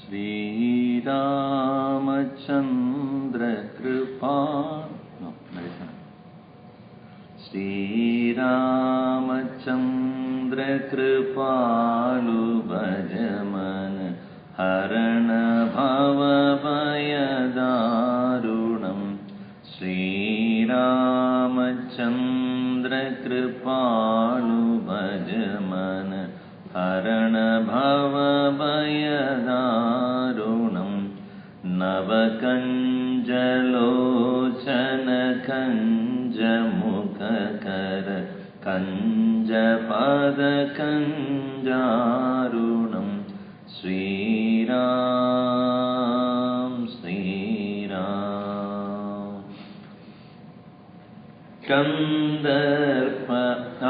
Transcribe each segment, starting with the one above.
श्रीरामचन्द्र कृपा श्रीरामचन्द्र कृपालु भज मन हरण भव भयदारुणम् श्रीरामचन्द्र कृपालु भज मन हरण भव भयदारुणम् नवकञ्जलोचन कञ्जमुखकर कञ्जपदकञ्जारुणम् श्रीराम श्रीराम कंदर्प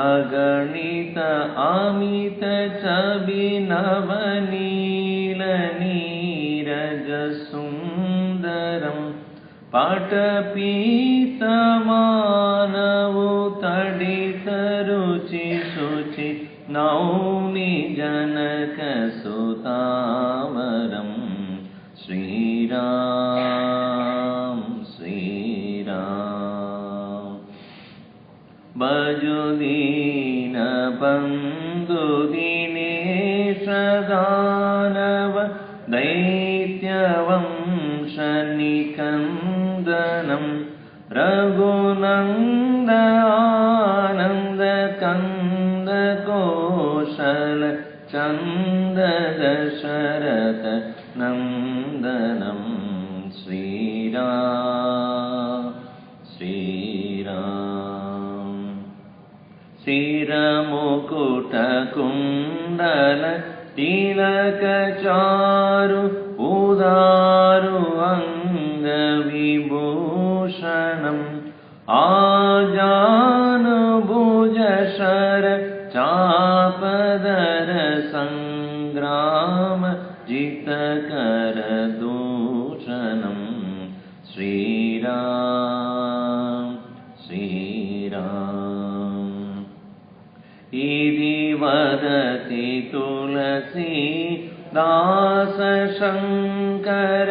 अगणित अमित छविनवनील नीरज सुंदरम पटपीतमानवु तडित रुचि शुचि नौमि जनक सुतावरम श्रीराम श्रीराम भजुदीन बंधु दिनेश दानव दैत्यवंश निकंदनम रघुनंद आनंद कंद कौशल चंद दशरथ नंदनम श्रीराम श्रीराम शिरमुकुट कुंडल तिलक चारु उदारु अंग विभूषणम् आजानुभुज शर चापदर संग्राम जितकर दूषणम् श्रीराम श्रीराम इति वदति तुलसी दास शंकर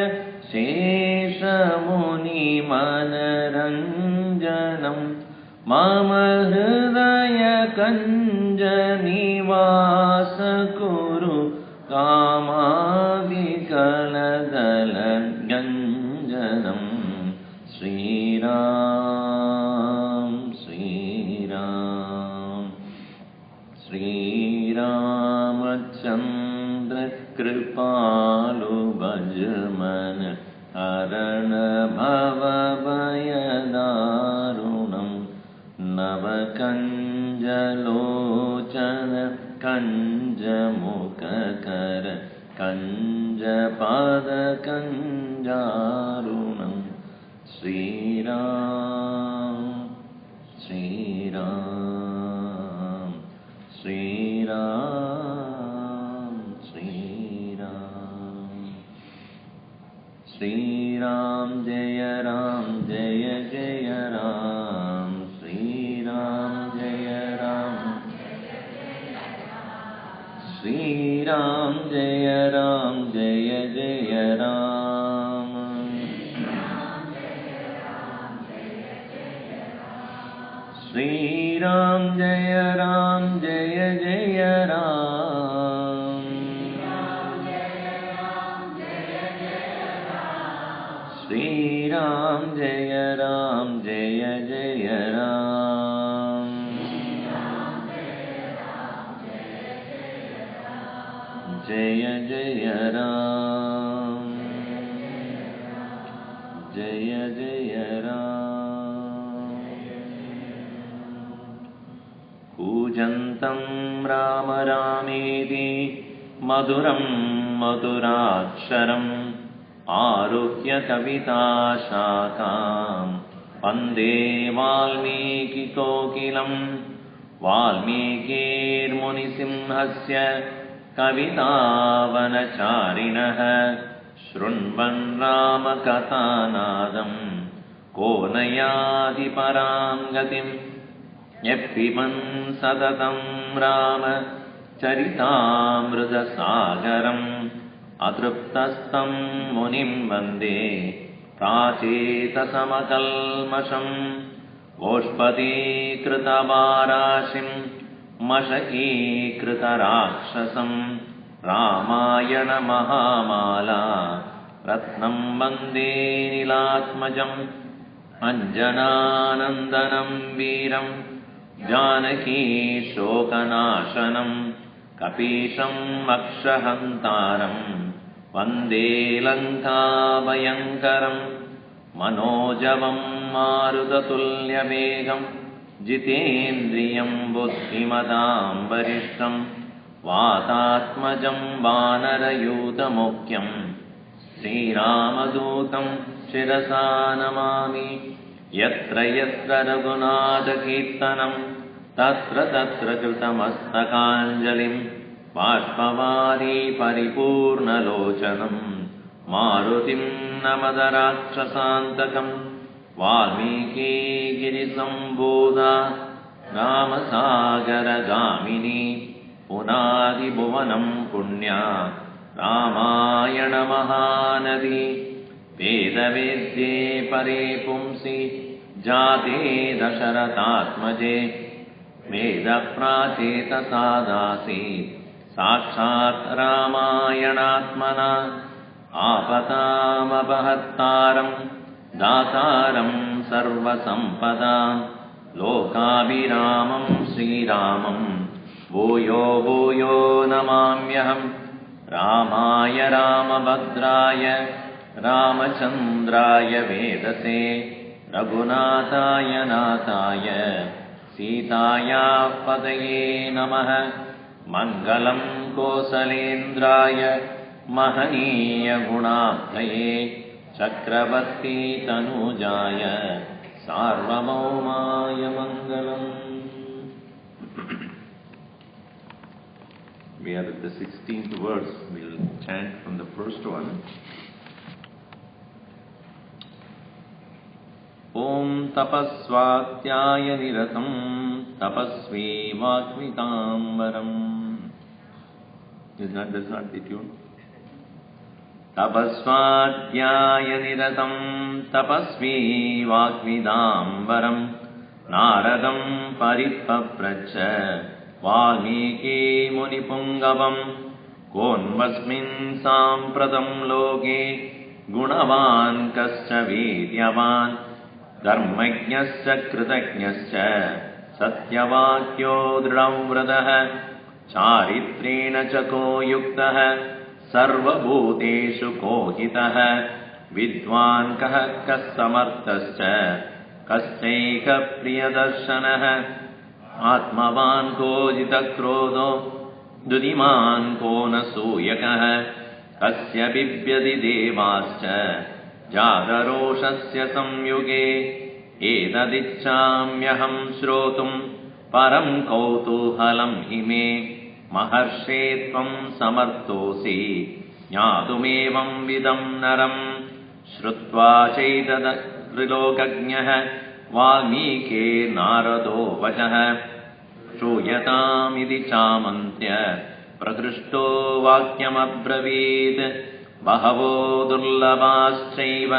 शेषमुनि मनरंजनम् मम हृदय कञ्ज निवास कुरु कामादिकलदलगञ्जनम् श्रीराम श्रीराम श्रीरामचन्द्र कृपालु भज मन हरण भव भयदारुणम् नवकञ्जलोचन कञ्जमुखकर कञ्जपदकञ्जारुणम् श्रीराम श्रीराम श्रीराम श्रीराम श्रीराम जय जय राम श्रीराम जय राम श्रीराम जय जय राम श्रीराम जय जय राम श्रीराम जय जय राम जय जय राम जय जय राम कूजन्तं राम रामेति मधुरं मधुराक्षरम् आरुह्य कविताशाखां वन्दे वाल्मीकिकोकिलम् वाल्मीकिर्मुनिसिंहस्य कवितावनचारिणः शृण्वन् रामकथानादं को न याति परां गतिं यः पिबन् सततं राम चरितामृतसागरम् अतृप्तस्तं मुनिं वन्दे प्राचेतसमकल्मषम् ओष्पदीकृतवाराशिं मशकीकृतराक्षसं रामायणमहामाला रत्नं वन्दे नीलात्मजम् अञ्जनानन्दनं वीरं जानकी शोकनाशनं कपीशम् अक्षहन्तारं वन्दे लङ्काभयङ्करम् मनोजवं मारुततुल्यवेगं जितेन्द्रियं बुद्धिमतां वरिष्ठं वातात्मजं वानरयूतमुख्यं श्रीरामदूतं शिरसा नमामि। यत्र यत्र रघुनाथकीर्तनं तत्र तत्र कृतमस्तकाञ्जलिं बाष्पवारी परिपूर्णलोचनं मारुतिं नमद राक्षसान्तकं वाल्मीकिगिरिसम्भूता रामसागरगामिनी पुनादिभुवनं पुण्या रामायणमहानदी वेदवेद्ये परे पुंसि जाते दशरथात्मजे वेदप्राचेतसादासीत् साक्षात् रामायणात्मना आपतामपहर्तारं दातारं सर्वसम्पदां लोकाभिरामं श्रीरामं भूयो भूयो नमाम्यहम्। रामाय रामभद्राय रामचन्द्राय वेदसे रघुनाथाय नाथाय सीतायाः पतये नमः। मङ्गलं कोसलेन्द्राय महनीय गुणाब्धये चक्रवर्ती तनूजाय सार्वभौमाय मङ्गलम्। We are at the 16th verse. We'll chant from the first one. Om tapasvatyaya niratam tapasvi vakmitambaram. That's not the tune. Tapasvatyaya niratam tapasvi vakmidambaram naradam paripapracha Valmiki मुनिपुङ्गवं कोन्वस्मिन् साम्प्रतं लोके गुणवान् कश्च वीर्यवान् धर्मज्ञश्च कृतज्ञश्च सत्यवाक्यो दृढव्रतः चारित्रेण च को युक्तः सर्वभूतेषु कोहितः विद्वान् कः समर्थश्च कश्चैकप्रियदर्शनः आत्मवान् को जितक्रोधो दुदिमान् को न सूयकः कस्य बिभ्यति देवाश्च जागरोषस्य संयुगे एतदिच्छाम्यहं श्रोतुं परं कौतूहलं हि मे महर्षे त्वं समर्थोऽसि ज्ञातुमेवं विदं नरं श्रुत्वा चैतत्रिलोकज्ञः वाल्मीके नारदो वचः श्रूयतामिति चामन्त्य प्रकृष्टो वाक्यमब्रवीत् बहवो दुर्लभाश्चैव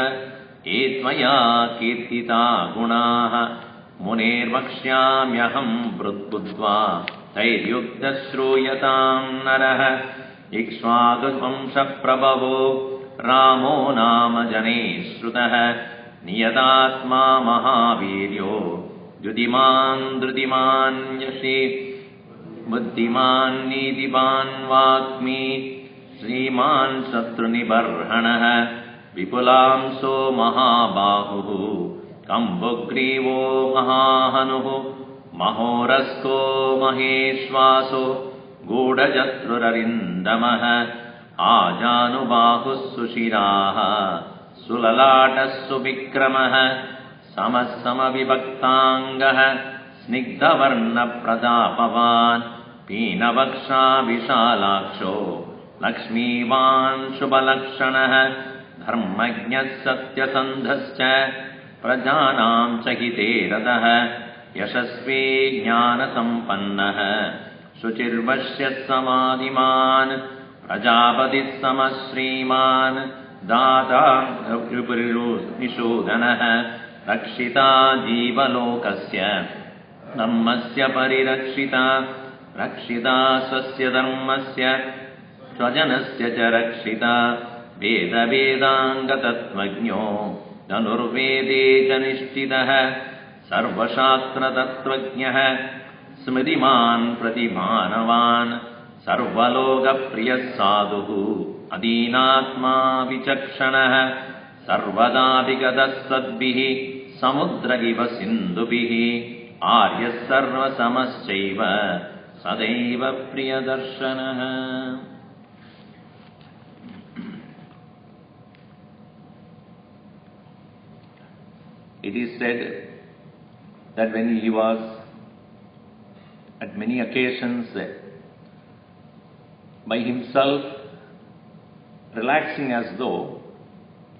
ये त्वया कीर्तिता गुणाः मुनेर्वक्ष्याम्यहं बुद्ध्वा तैर्युक्तः श्रूयतां नरः इक्ष्वाकुवंशप्रभवो रामो नाम जने श्रुतः नियतात्मा महावीर्यो द्युतिमान् धृतिमान् यशि बुद्धिमान् नीतिमान् वाग्मी श्रीमान् शत्रुनिबर्हणः विपुलांसो महाबाहुः कम्बुग्रीवो महाहनुः महोरस्को महेश्वासो गूढजत्रुररिन्दमः आजानुबाहुः सुशिराः सुललाटः सुविक्रमः समः समविभक्ताङ्गः स्निग्धवर्णप्रतापवान् पीनवक्षा विशालाक्षो लक्ष्मीवान् शुभलक्षणः धर्मज्ञः सत्यसन्धश्च प्रजानां च हिते रतः यशस्वी ज्ञानसम्पन्नः शुचिर्वश्यः समाधिमान् Prajapati Samasriman Data Nishodhanah Rakshita Jivalokasya Dhammasya Parirakshita Rakshita Swasya Dharmasya Swajanasya Cha Rakshita Veda Vedanga Tatvajño Dhanurvede Cha Nishtitaha Sarvashastra Tatvajñah Smridiman Pratibhanavan Sarvaloka Priya Sadhuhu Adinatma Vichakshana Sarvada Vigada Sadbihi Samudra Iva Sindhubihi Arya Sarva Samaschaiva Sadaiva Priya Darshana. It is said that when he was at many occasions by himself, relaxing as though,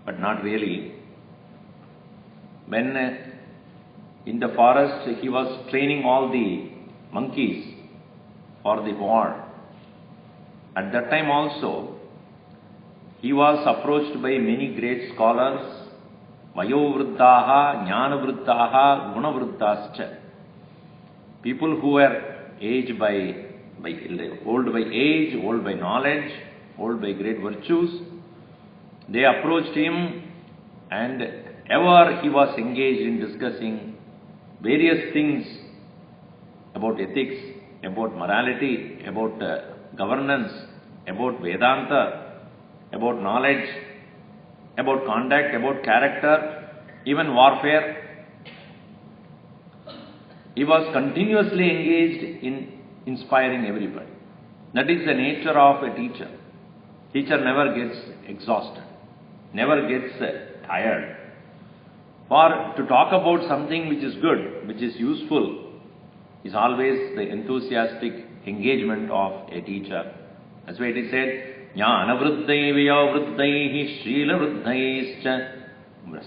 but not really. When in the forest he was training all the monkeys for the war. At that time also, he was approached by many great scholars, Vayovruddhaha, Jnanavruddhaha, Gunavruddhascha. People who were aged old by age, old by knowledge, old by great virtues, they approached him, and ever he was engaged in discussing various things about ethics, about morality, about governance, about Vedanta, about knowledge, about conduct, about character, even warfare. He was continuously engaged in inspiring everybody. That is the nature of a teacher. Teacher never gets exhausted, never gets tired. To talk about something which is good, which is useful, is always the enthusiastic engagement of a teacher. That's why it is said, Jnana vruddhai vayavruddhaihi shrila vruddhaischa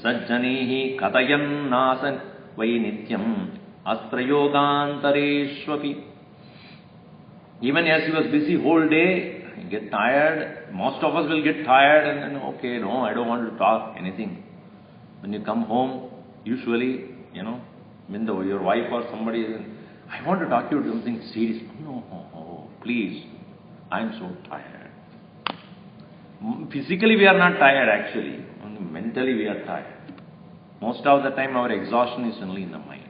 sajjanihi katayan nasan vai nityam astrayogantareshvapi. Even as he was busy whole day, he get tired. Most of us will get tired and then, okay, no, I don't want to talk anything. When you come home, usually, when your wife or somebody is, I want to talk to you something serious. No, please, I am so tired. Physically we are not tired actually, only mentally we are tired. Most of the time our exhaustion is only in the mind.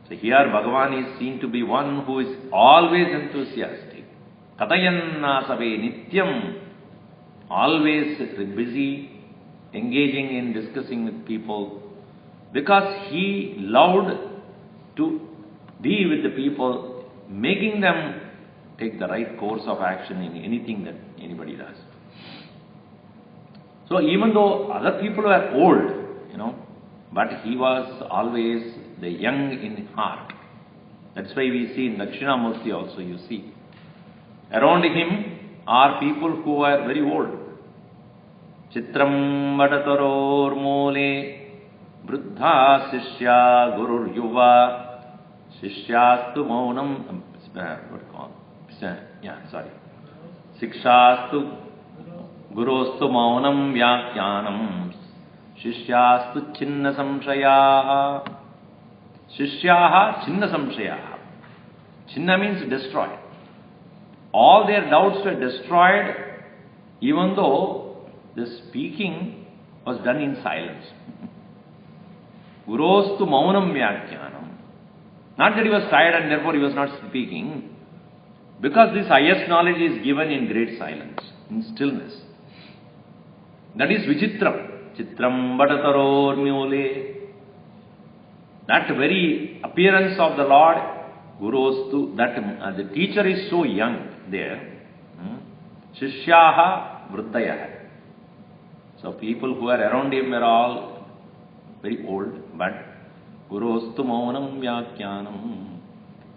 So here Bhagavan is seen to be one who is always enthusiastic. Katayanna sabe nityam, always busy, engaging in discussing with people, because he loved to be with the people, making them take the right course of action in anything that anybody does. So even though other people were old, but he was always the young in heart. That's why we see in Dakshinamurti also, you see. Around him are people who are very old. Chitram vadataror mole vruddha sishya gurur yuva shishyastu maunam Sikshastu gurostu maunam vyakyanam Shishyastu chinna samshayaha. Shishyaha chinna samshayaha. Chinna means destroyed. All their doubts were destroyed, even though the speaking was done in silence. Gurostu maunam vyakyanam. Not that he was tired and therefore he was not speaking, because this highest knowledge is given in great silence, in stillness. That is Vichitram. Chitram vadataror mule. That very appearance of the Lord, Gurostu, that the teacher is so young there. Shishyaha vruddhayaha. So people who are around him were all very old, but Gurostu maunam vyakyanam.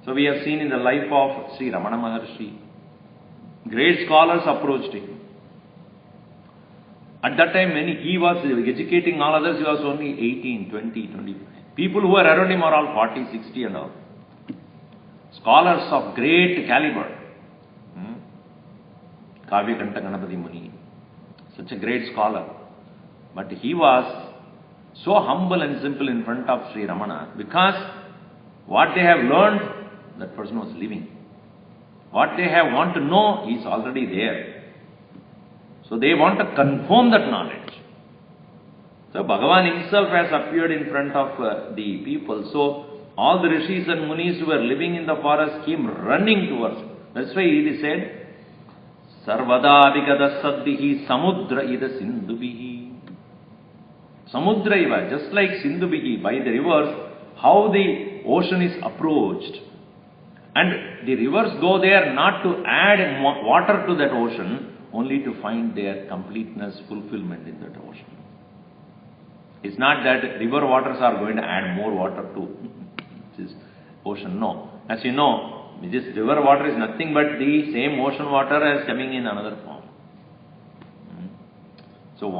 So we have seen in the life of Sri Ramana Maharshi, great scholars approached him. At that time when he was educating all others, he was only 18, 20, 25. People who were around him are all 40, 60 and all. Scholars of great caliber. Kavyakanta Ganapati Muni, such a great scholar. But he was so humble and simple in front of Sri Ramana because what they have learned, that person was living. What they have want to know is already there. So they want to confirm that knowledge. So Bhagavan himself has appeared in front of the people. So all the rishis and munis who were living in the forest came running towards him. That's why he said, Sarvada vigada saddihi samudra ida sindhubihi. Samudra iva, just like Sindhubihi, by the rivers, how the ocean is approached. And the rivers go there not to add water to that ocean, only to find their completeness, fulfillment in that ocean. It's not that river waters are going to add more water to this ocean. No. As you know, this river water is nothing but the same ocean water as coming in another form. So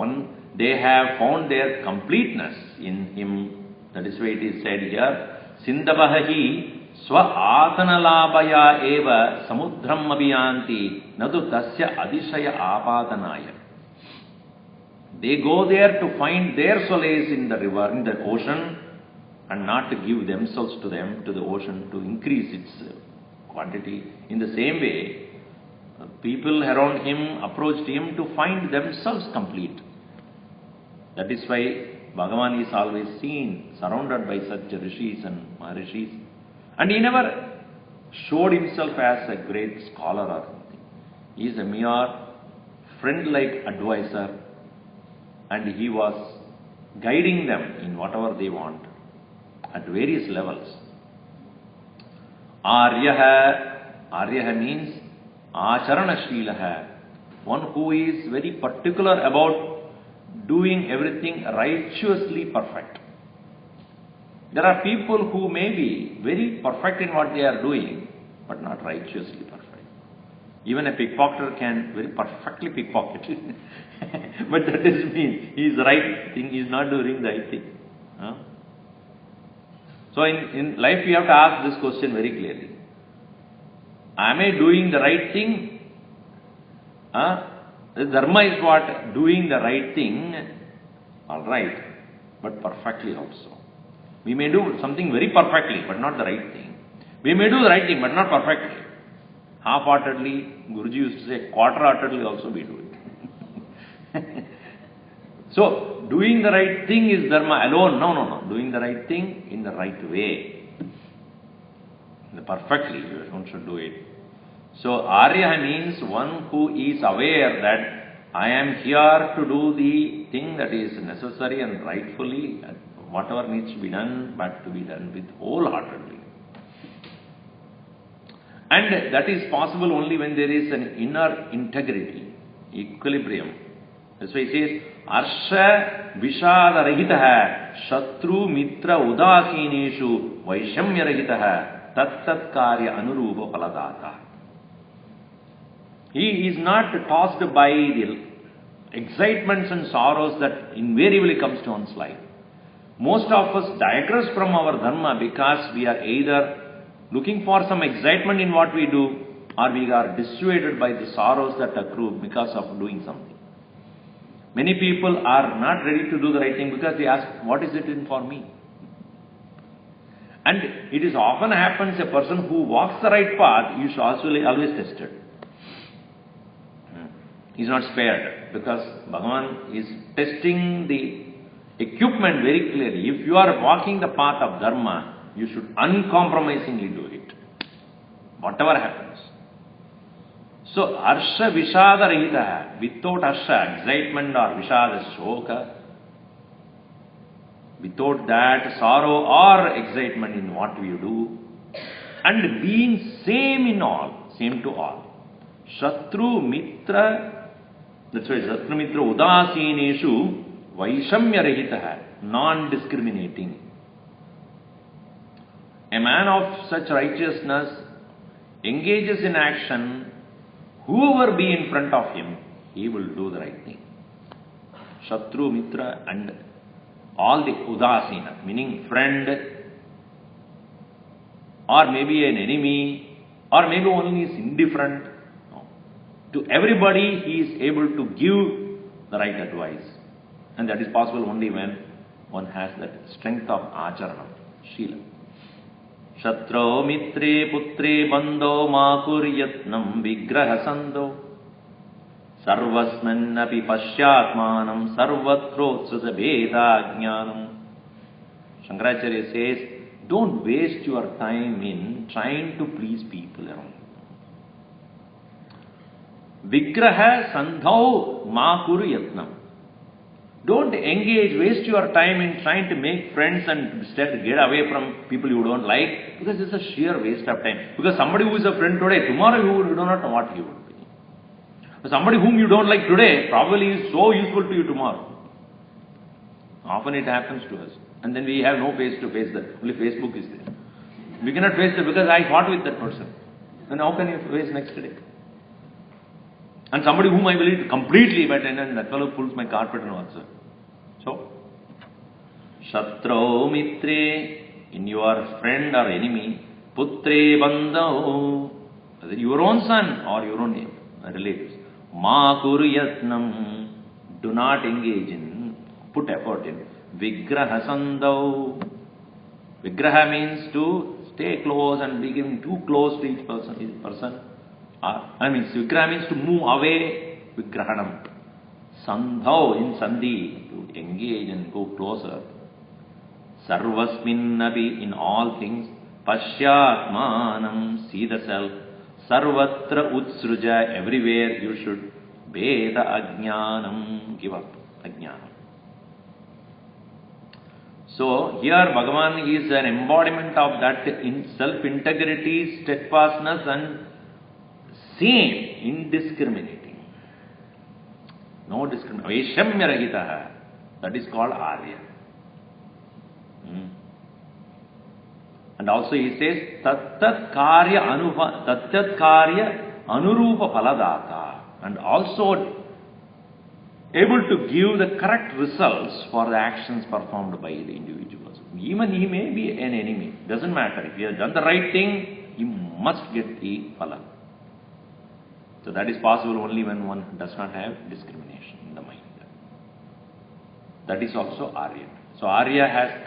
they have found their completeness in him. That is why it is said here, Sindavahi swa atanalabaya eva samudram abhiyanti nadu tasya adishaya apadanaya. They go there to find their solace in the river, in the ocean, and not to give themselves to the ocean, to increase its quantity. In the same way, people around him approached him to find themselves complete. That is why Bhagavan is always seen, surrounded by such rishis and maharishis. And he never showed himself as a great scholar or something. He is a mere friend-like advisor, and he was guiding them in whatever they want at various levels. Aryaha means Acharanashīlaha, one who is very particular about doing everything righteously perfect. There are people who may be very perfect in what they are doing, but not righteously perfect. Even a pickpocketer can very perfectly pickpocket. But that doesn't mean he is right thing, he is not doing the right thing. So in life we have to ask this question very clearly. Am I doing the right thing? The dharma is what? Doing the right thing, alright, but perfectly also. We may do something very perfectly, but not the right thing. We may do the right thing, but not perfectly. Half-heartedly, Guruji used to say, quarter-heartedly also we do it. So, doing the right thing is dharma alone. No. Doing the right thing in the right way. Perfectly, one should do it. So, Arya means one who is aware that I am here to do the thing that is necessary and rightfully, whatever needs to be done, but to be done with wholeheartedly. And that is possible only when there is an inner integrity, equilibrium. That's why he says, Arsha Vishada Rahitaha Shatru Mitra Udasineshu Vaishamya Rahitaha Tat Tat Karya Anurupa Paladata. He is not tossed by the excitements and sorrows that invariably comes to one's life. Most of us digress from our dharma because we are either looking for some excitement in what we do, or we are dissuaded by the sorrows that accrue because of doing something. Many people are not ready to do the right thing because they ask, what is it in for me? And it is often happens a person who walks the right path, you should also always test it. He is not spared because Bhagavan is testing the equipment very clearly. If you are walking the path of dharma, you should uncompromisingly do it, whatever happens. So, Arsha Vishada Rahita, without Arsha, excitement or Vishada Shoka, without that sorrow or excitement in what we do, and being same in all, same to all. Shatru Mitra, that's why Shatru Mitra Udasineshu Vaishamya Rahitaha, non-discriminating. A man of such righteousness engages in action, whoever be in front of him, he will do the right thing. Shatru, Mitra and all the Udasina, meaning friend, or maybe an enemy, or maybe only is indifferent. No. To everybody, he is able to give the right advice. And that is possible only when one has that strength of acharanam, shila. Shatro mitre putre bando ma kuryatnam vigraha sando sarvasmannapi pashyatmanam sarvatro bheda jnanam. Shankaracharya says, don't waste your time in trying to please people around you. Vigraha sandhau ma kuru yatnam. Don't engage, waste your time in trying to make friends and get away from people you don't like, because it's a sheer waste of time. Because somebody who is a friend today, tomorrow you do not know what he would be. But somebody whom you don't like today probably is so useful to you tomorrow. Often it happens to us. And then we have no face to face that. Only Facebook is there. We cannot face it because I fought with that person. Then how can you face next day? And somebody whom I believe completely, but then that fellow pulls my carpet and also. So, Shatro mitre, in your friend or enemy, putre bandho, whether your own son or your own relatives, ma kuru yatnam, do not engage in, put effort in, vigraha sandau. Vigraha means to stay close and become too close to each person. Vigraha means to move away, vigrahanam. Sandhau, in sandhi, to engage and go closer. Sarvasminnapi, in all things. Pashyatmanam, see the self. Sarvatra utsruja, everywhere you should. Veda ajnanam, give up ajnanam. So, here Bhagavan is an embodiment of that in self-integrity, steadfastness and same, indiscriminating. No discrimination. Vaishamya rahitaha. That is called Arya. And also he says, Tattat karya anurupa phaladata. And also able to give the correct results for the actions performed by the individuals. Even he may be an enemy. Doesn't matter. If he has done the right thing, he must get the phala. So that is possible only when one does not have discrimination in the mind. That is also Arya. So Arya has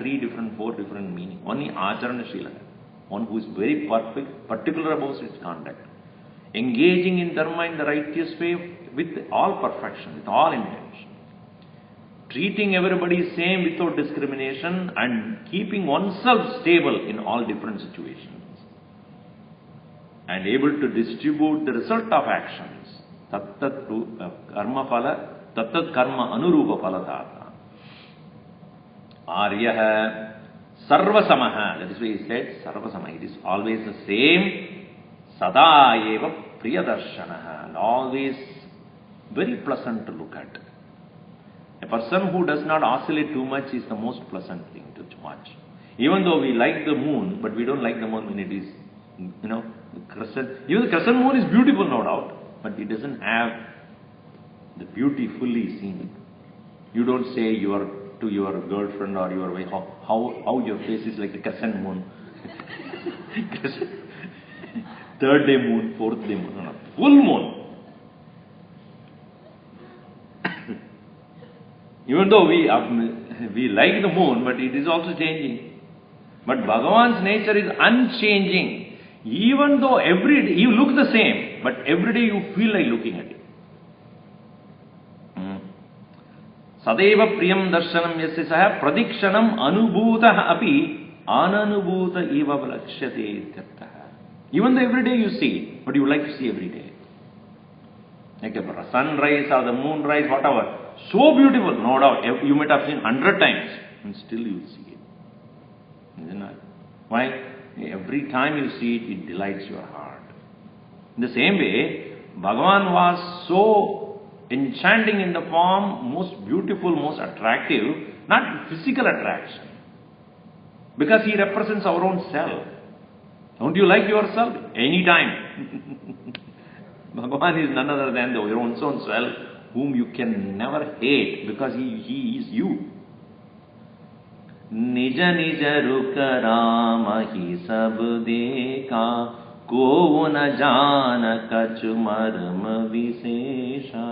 four different meanings. One is Acharana Shila, one who is very perfect, particular about its conduct. Engaging in dharma in the righteous way with all perfection, with all intention. Treating everybody same without discrimination and keeping oneself stable in all different situations. And able to distribute the result of actions. Tattat karma anurupa phaladata. Aryaha sarvasamaha. That is why he said sarvasamaha. It is always the same. Sada eva priyadarshanaha. And always very pleasant to look at. A person who does not oscillate too much is the most pleasant thing to watch. Even though we like the moon, but we don't like the moon when it is, crescent. Even the crescent moon is beautiful, no doubt, but it doesn't have the beauty fully seen. You don't say to your girlfriend or your wife, how your face is like the crescent moon. Third day moon, fourth day moon, no. Full moon. Even though we like the moon, but it is also changing. But Bhagavan's nature is unchanging. Even though every day you look the same, but every day you feel like looking at it. Sadeva priyam darshanam yasya saha pradikshanam anubhutah api ananubhuta eva valakshate ityartha. Even though every day you see, but you like to see every day. Like a sunrise or the moonrise, whatever. So beautiful, no doubt. You might have seen 100 times, and still you see it. Isn't it? Why? Every time you see it, it delights your heart. In the same way, Bhagavan was so enchanting in the form, most beautiful, most attractive, not physical attraction. Because he represents our own self. Don't you like yourself? Anytime. Bhagavan is none other than your own self, whom you can never hate, because he is you. Nija nija ruka rama hi sab dekha को न जान कछु मर्म विशेषा.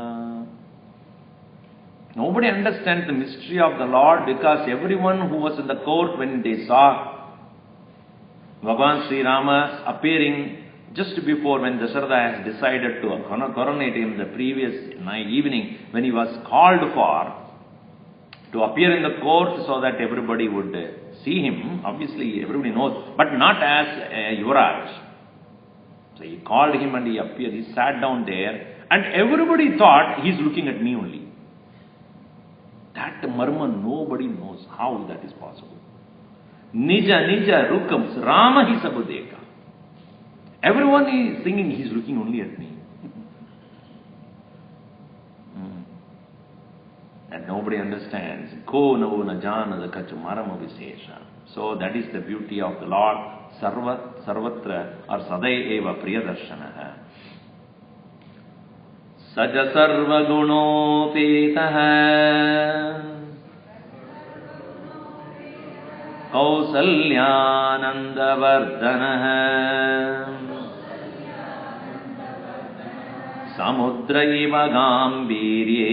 Nobody understands the mystery of the Lord, because everyone who was in the court when they saw Bhagavan Sri Rama appearing just before, when Dasharatha has decided to coronate him the previous night, evening, when he was called for to appear in the court so that everybody would see him. Obviously, everybody knows, but not as Yuvraj. So he called him and he appeared. He sat down there, and everybody thought he's looking at me only. That marma nobody knows how that is possible. Nija nija rukam Rama hi sabu dekha. Everyone is thinking he's looking only at me. And nobody understands. Ko no na jana da kachu marama visesha. So that is the beauty of the Lord. Sarvatra or sadai eva priyadarshanaha. Saja sarva gunopetaha Kausalyanandavardhanaha Samudra iva gambirye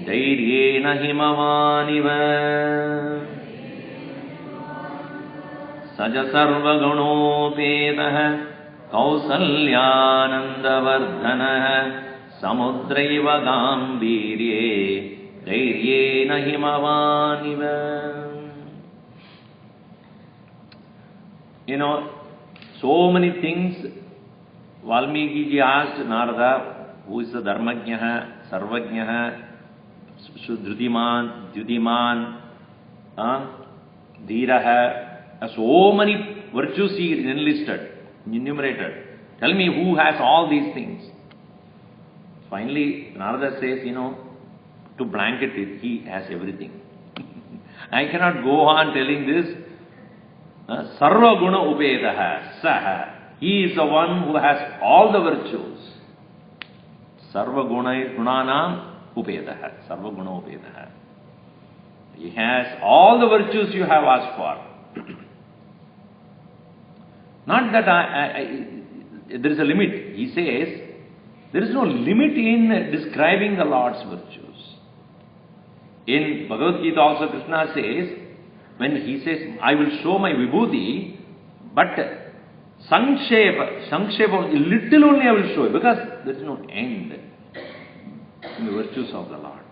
Dairyena himavaniva Saja sarva gunopetaha Kausalyanandavardhanaha Samudraiva gambirye Dairyena himavaniva. You know, so many things. Valmiki ji asked Narada, who is the Dharmajnaha, Sarvajnaha, Dhrudiman, Dhiraha, so many virtues he enlisted, enumerated. Tell me who has all these things. Finally, Narada says, to blanket it, he has everything. I cannot go on telling this. Sarva guna upedaha, saha. He is the one who has all the virtues. Sarva gunanam upedaha. Sarva guna upedaha. He has all the virtues you have asked for. Not that there is a limit. He says, there is no limit in describing the Lord's virtues. In Bhagavad Gita also Krishna says, when he says, I will show my vibhuti, but Sankshepa, little only I will show you, because there is no end in the virtues of the Lord.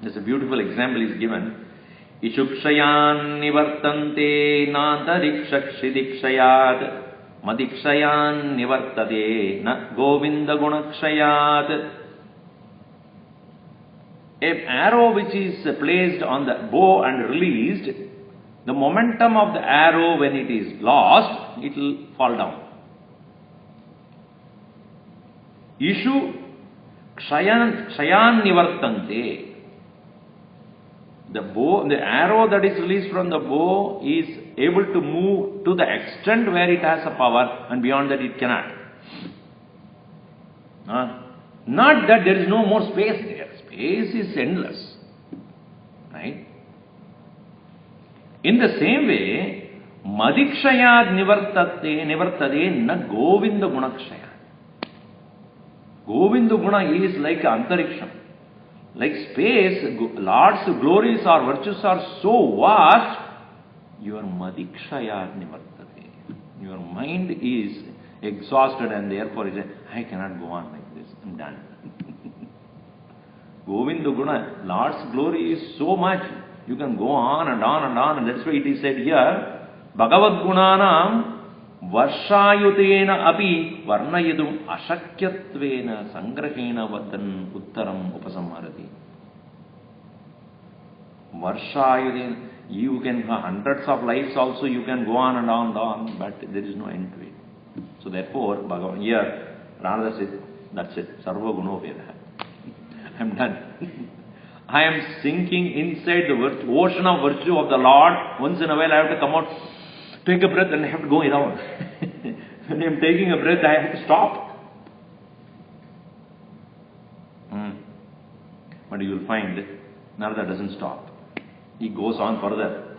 There's a beautiful example is given. Ishukshayan nivartante nantarikshakshidikshayat madikshayan nivartate na govinda gunakshayat. An arrow which is placed on the bow and released, the momentum of the arrow when it is lost, it will fall down. Ishu kshayan nivartante. The arrow that is released from the bow is able to move to the extent where it has a power, and beyond that it cannot. Not that there is no more space there. Space is endless. Right? In the same way, madikshayad nivartade na govinda gunakshayad. Govinda guna is like antariksham. Like space, Lord's glories or virtues are so vast, your madikshayad nivartate. Your mind is exhausted, and therefore it says, I cannot go on like this. I'm done. Govinda guna, Lord's glory is so much. You can go on and on and on, and that's why it is said here, Bhagavad Gunanam Varshayutena api varnayadum ashakyatvena sangrahena vadan uttaram upasamharati. Varshayutena, you can have hundreds of lives also, you can go on and on and on, but there is no end to it. So therefore, Bhagavan, here, Narada says, that's it, sarva gunopeda. I'm done. I am sinking inside the ocean of virtue of the Lord. Once in a while I have to come out, take a breath, and I have to go around. When I am taking a breath, I have to stop. But you will find Narada doesn't stop. He goes on further.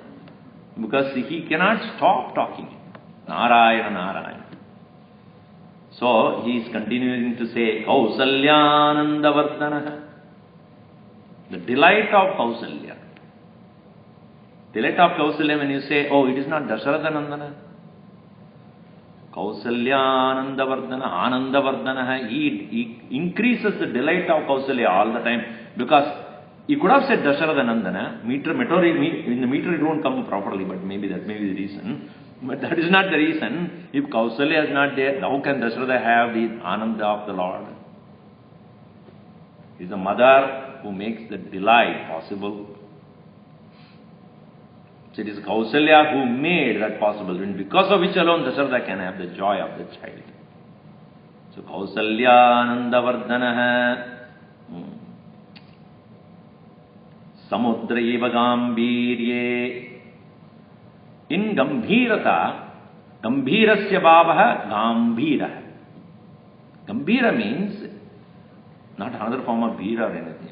because he cannot stop talking. Narayana, Narayana. So he is continuing to say, Kausalyanandavardhanaha. The delight of Kausalya. Delight of Kausalya, when you say, oh, it is not Dasharatha Nandana. Kausalyanandavardhana, Anandavardhana. He increases the delight of Kausalya all the time. Because he could have said Dasharatha Nandana. In the meter it won't come properly, but maybe that may be the reason. But that is not the reason. If Kausalya is not there, how can Dasharatha have the Ananda of the Lord? It is the mother who makes the delight possible. So it is Kausalya who made that possible, and because of which alone Dasharatha can have the joy of the child. So Kausalyanandavardhanaha Samudra eva gambhirye. In Gambhirata, Gambhirasya bhavaha Gambhira. Gambhira means not another form of Bhira or anything.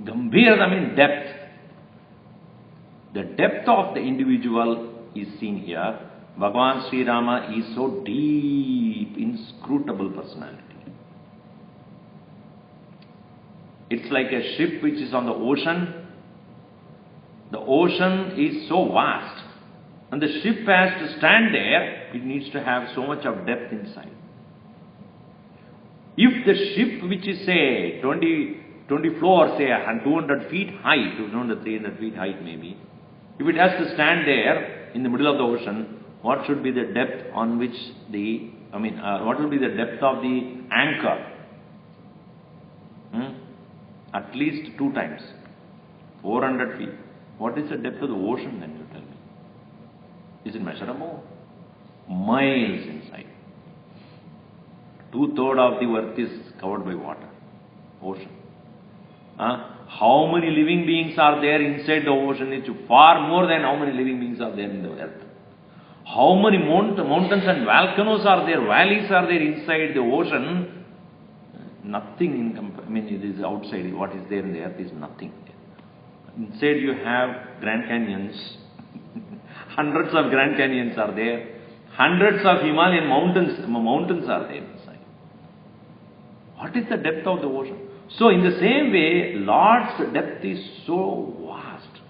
Gambhirata means depth. The depth of the individual is seen here. Bhagavan Sri Rama is so deep, inscrutable personality. It's like a ship which is on the ocean. The ocean is so vast, and the ship has to stand there. It needs to have so much of depth inside. If the ship, which is say 20 floors, say 200 feet height, 200, 300 feet height maybe, if it has to stand there in the middle of the ocean, what should be the depth on which what will be the depth of the anchor? At least 2 times, 400 feet. What is the depth of the ocean then, you tell me? Is it measurable? Miles inside. 2/3 of the earth is covered by water, ocean. How many living beings are there inside the ocean? It's far more than how many living beings are there in the earth. How many mountains and volcanoes are there, valleys are there inside the ocean? Nothing, it is outside. What is there in the earth is nothing. Inside you have Grand Canyons. Hundreds of Grand Canyons are there. Hundreds of Himalayan mountains are there inside. What is the depth of the ocean? So in the same way, Lord's depth is so vast.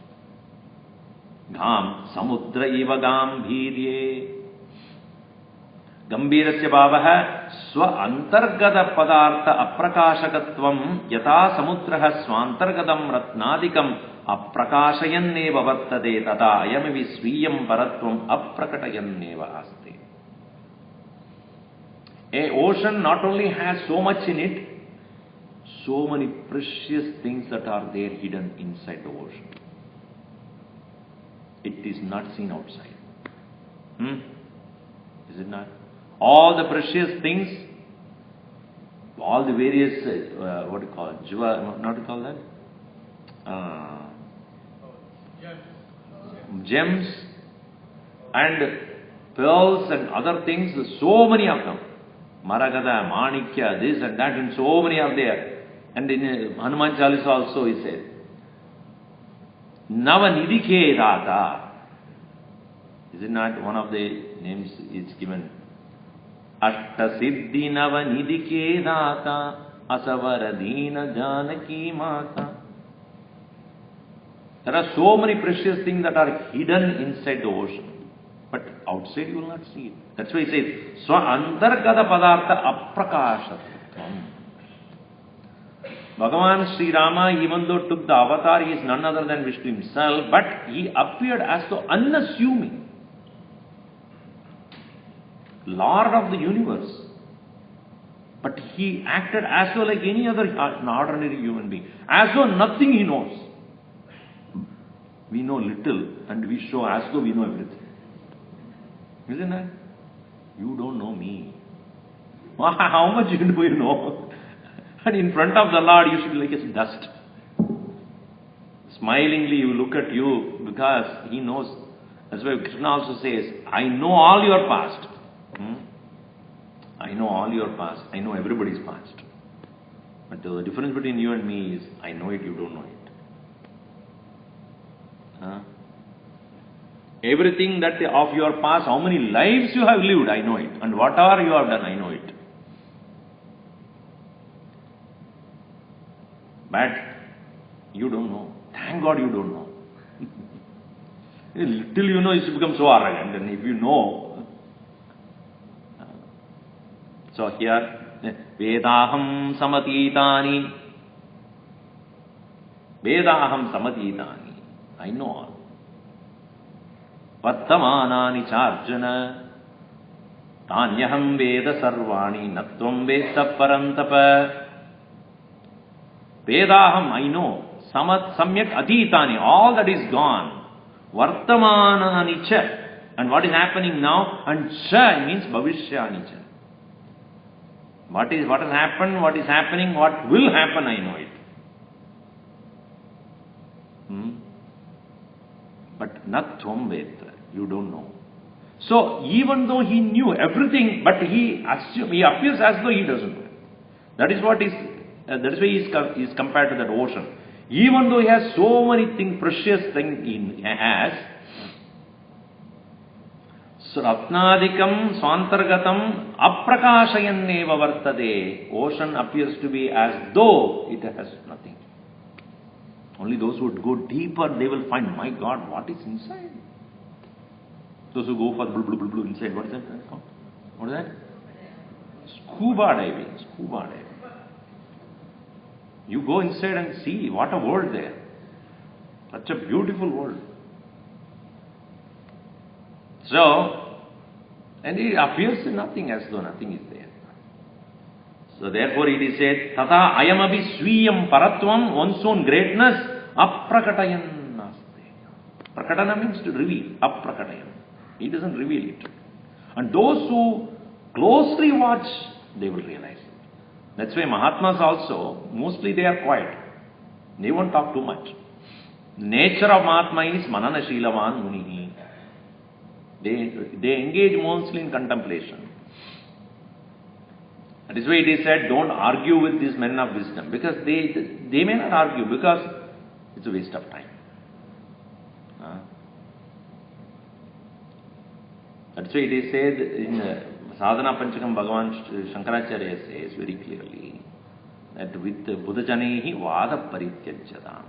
Samudra eva gambhirye. Gambhirasya bhavaha swa antargata padartha aprakashakatvam yata samudraha swantargatam ratnadikam aprakashayanneva vartate tata ayamivi swiyam paratvam aprakatayanneva aste. A ocean not only has so much in it, so many precious things that are there hidden inside the ocean. It is not seen outside. Is it not? All the precious things, all the various, what do you call it? Not to call that? Gems and pearls and other things, so many of them. Maragada, Manikya, this and that, and so many are there. And in Hanuman Chalisa also he said, Navanidike Rata. Is it not one of the names is given? Ashta Siddhi Navanidike Rata Asavaradina Janaki Mata. There are so many precious things that are hidden inside the ocean. But outside you will not see it. That's why he says, Swa Antargata Padartha Aprakashatvam. Bhagavan Sri Rama, even though took the avatar, he is none other than Vishnu himself, but he appeared as though unassuming. Lord of the universe. But he acted as though like any other ordinary human being. As though nothing he knows. We know little and we show as though we know everything. Isn't it? You don't know me. How much do you know? And in front of the Lord you should be like a dust. Smilingly you look at you because he knows. That's why Krishna also says, I know all your past. I know all your past. I know everybody's past. But the difference between you and me is, I know it, you don't know it. Everything that of your past, how many lives you have lived, I know it. And whatever you have done, I know it. But you don't know. Thank God you don't know. Till you know, it's become so arrogant. And if you know. So here, Vedaham samatitani. Vedaham samatitani. I know all. Vartamanani charjana. Tanyaham veda sarvani. Natvam veda parantapa. Vedaham, I know. Samyak atitani. All that is gone. Vartamanani cha. And what is happening now? And cha means bhavishyani cha. What has happened, what is happening, what will happen, I know it. But not tvam veda. You don't know. So even though he knew everything, but he appears as though he doesn't know. That is why he is compared to that ocean. Even though he has so many things, precious things he has, Ratnadikam Swantargatam Aprakashayanneva Vartade. Ocean appears to be as though it has nothing. Only those who would go deeper, they will find, my God, what is inside? Those who go for blue inside, what is that? What is that? Scuba diving. Scuba diving. You go inside and see, what a world there. Such a beautiful world. So, and it appears nothing, as though nothing is there. So therefore it is said, Tata ayamabi swiyam paratvam, one's own greatness, aprakatayan naste. Prakatana means to reveal, aprakatayan. He doesn't reveal it. And those who closely watch, they will realize it. That's why Mahatmas also, mostly they are quiet. They won't talk too much. The nature of Mahatma is manana shilavan munihi. They engage mostly in contemplation. That is why it is said, don't argue with these men of wisdom. Because they may not argue, because it's a waste of time. That's why it is said in Sadhana Panchakam, Bhagavan Shankaracharya says very clearly that with Buddhajanehi vada parityajyadam.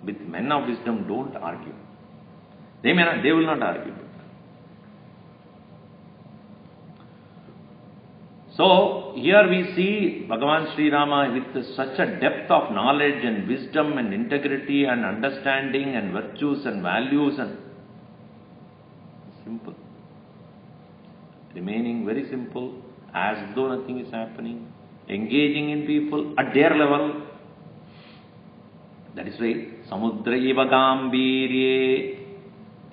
With men of wisdom, don't argue. They will not argue. So, here we see Bhagavan Sri Rama with such a depth of knowledge and wisdom and integrity and understanding and virtues and values and simple. Remaining very simple, as though nothing is happening, engaging in people at their level. That is why Samudra eva gambirye,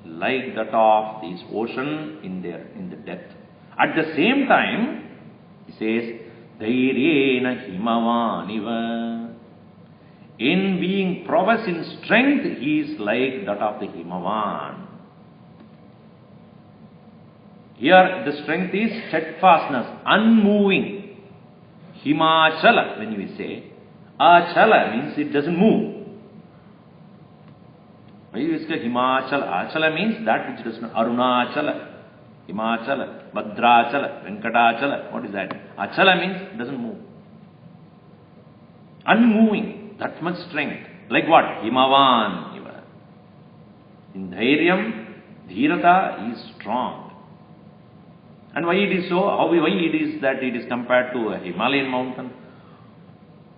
like that of this ocean in the depth. At the same time, he says, Dhairyena himavaniva. In being prowess in strength, he is like that of the Himavan. Here the strength is steadfastness, unmoving. Himachala, when we say, Achala means it doesn't move. Why you say Himachala? Achala means that which does not. Arunachala, Himachala, Bhadrachala, Venkatachala. What is that? Achala means it doesn't move. Unmoving, that much strength. Like what? Himavan. In Dhairyam, Dhirata is strong. And why it is so? Why it is that it is compared to a Himalayan mountain?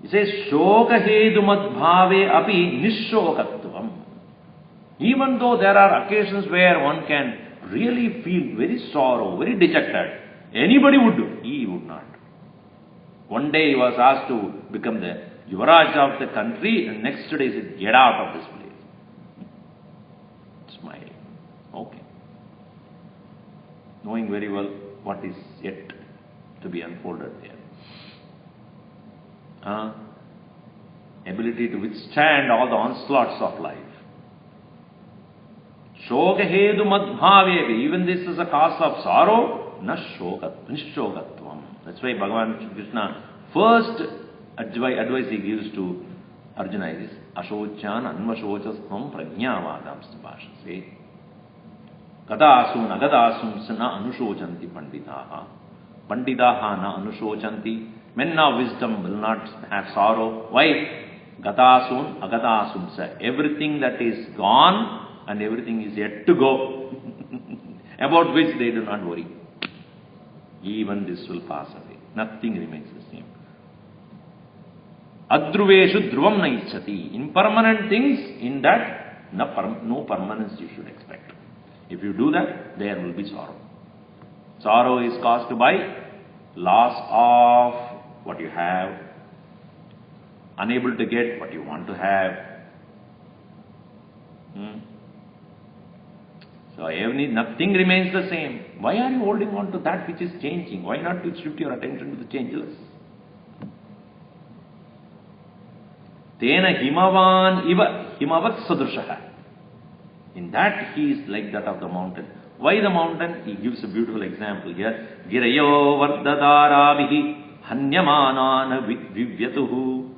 He says, Shoka hedumad bhave api nishokatvam. Even though there are occasions where one can really feel very sorrow, very dejected, anybody would do, he would not. One day he was asked to become the Yuvaraj of the country, and next day he said, get out of this place. Smiling. Okay. Knowing very well what is yet to be unfolded there. Ability to withstand all the onslaughts of life. Shoka hedu madbhavevi. Even this is a cause of sorrow. Nishokatvam. That's why Bhagavan Krishna first advice he gives to Arjuna is Ashochan Anvashocastvam Prajnavadam Bhashase. Gadasun agadasum na anushojanti panditaha. Panditaha na anushojanti. Men of wisdom will not have sorrow. Why? Gadasun agadasum sa. Everything that is gone and everything is yet to go, about which they do not worry. Even this will pass away. Nothing remains the same. Adhruveshu dhruvam na ichchati. Impermanent things, in that no permanence you should expect. If you do that, there will be sorrow. Sorrow is caused by loss of what you have, unable to get what you want to have. So nothing remains the same. Why are you holding on to that which is changing? Why not to shift your attention to the changeless? Tena himavan iva himavat sadrushaha. In that he is like that of the mountain. Why the mountain? He gives a beautiful example here. Girayo vardadarabihi hanyamana vivyatuhu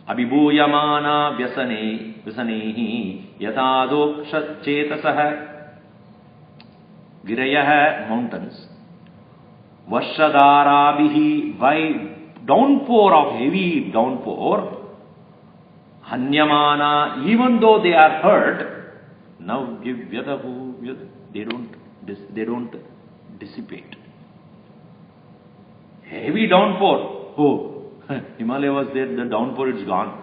abhibhuyamana vyasanehi yatadokshat chetasaha. Girayah, mountains. Vashadarabihi, by downpour of heavy downpour. Hanyamana, even though they are hurt, now give vyadahu, they don't dissipate. Heavy downpour. Oh, Himalaya was there, the downpour is gone.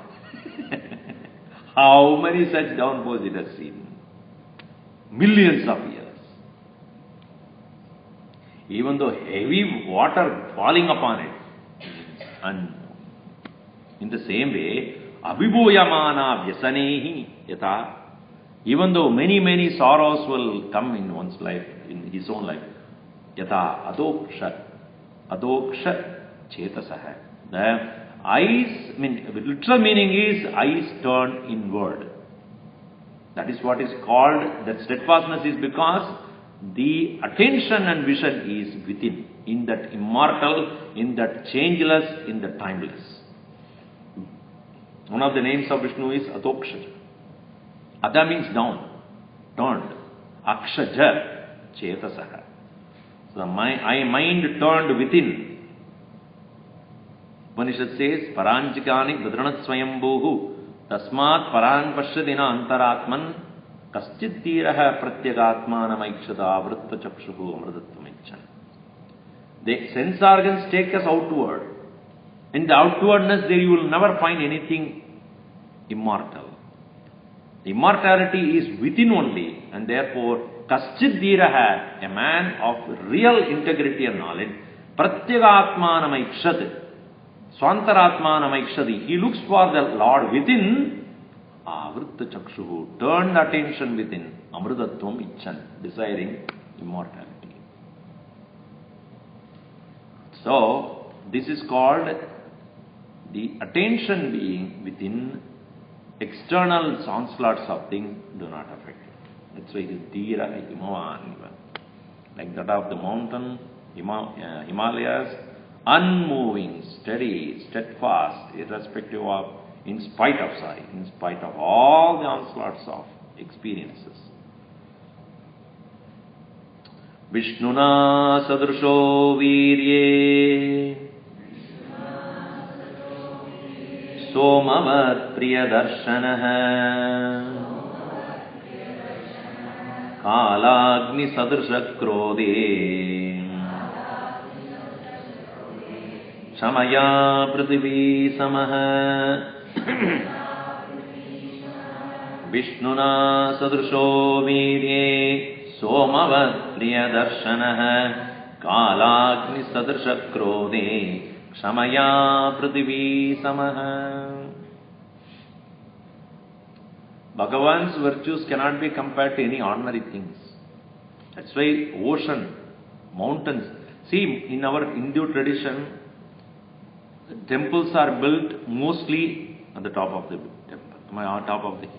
How many such downpours it has seen? Millions of years. Even though heavy water falling upon it. And in the same way, abhibhuyamana vyasanehi yata. Even though many sorrows will come in one's life, in his own life, yata adoksha chetasaha. The eyes, literal meaning is eyes turned inward. That is what is called, that steadfastness is because the attention and vision is within, in that immortal, in that changeless, in the timeless. One of the names of Vishnu is Adoksha. Ada means down, turned. Akshaja, chetasaha. So the mind turned within. Upanishad says, Paranchikani badranat swayambhuhu tasmat paran pashyadina antaratman kaschidiraha pratyagatmanamaikshada vritta chakshuhu amrudattvamichan. The sense organs take us outward. In the outwardness there you will never find anything immortal. The immortality is within only, and therefore kaschidiraha, a man of real integrity and knowledge, pratyagatmanamaikshad, swantaratmanamaikshadi, he looks for the Lord within. Vritta chakshuhu, turn the attention within. Amrudatvam ichan, desiring immortality. So, this is called the attention being within. External onslaughts of things do not affect it. That's why it is dhira himavan. Like that of the mountain, Himalayas, unmoving, steady, steadfast, irrespective of, in spite of all the onslaughts of experiences. Vishnuna sadrusho virye somavat priyadarshanaha kalagni sadrsha krodhe samaya prithvi samaha. Vishnuna sadrusho virye somavat priyadarshanaha kalagni sadrsha krodhe samaya prithvi samaha. Bhagavan's virtues cannot be compared to any ordinary things. That's why ocean, mountains. See, in our Hindu tradition, temples are built mostly at the top of the temple, on top of the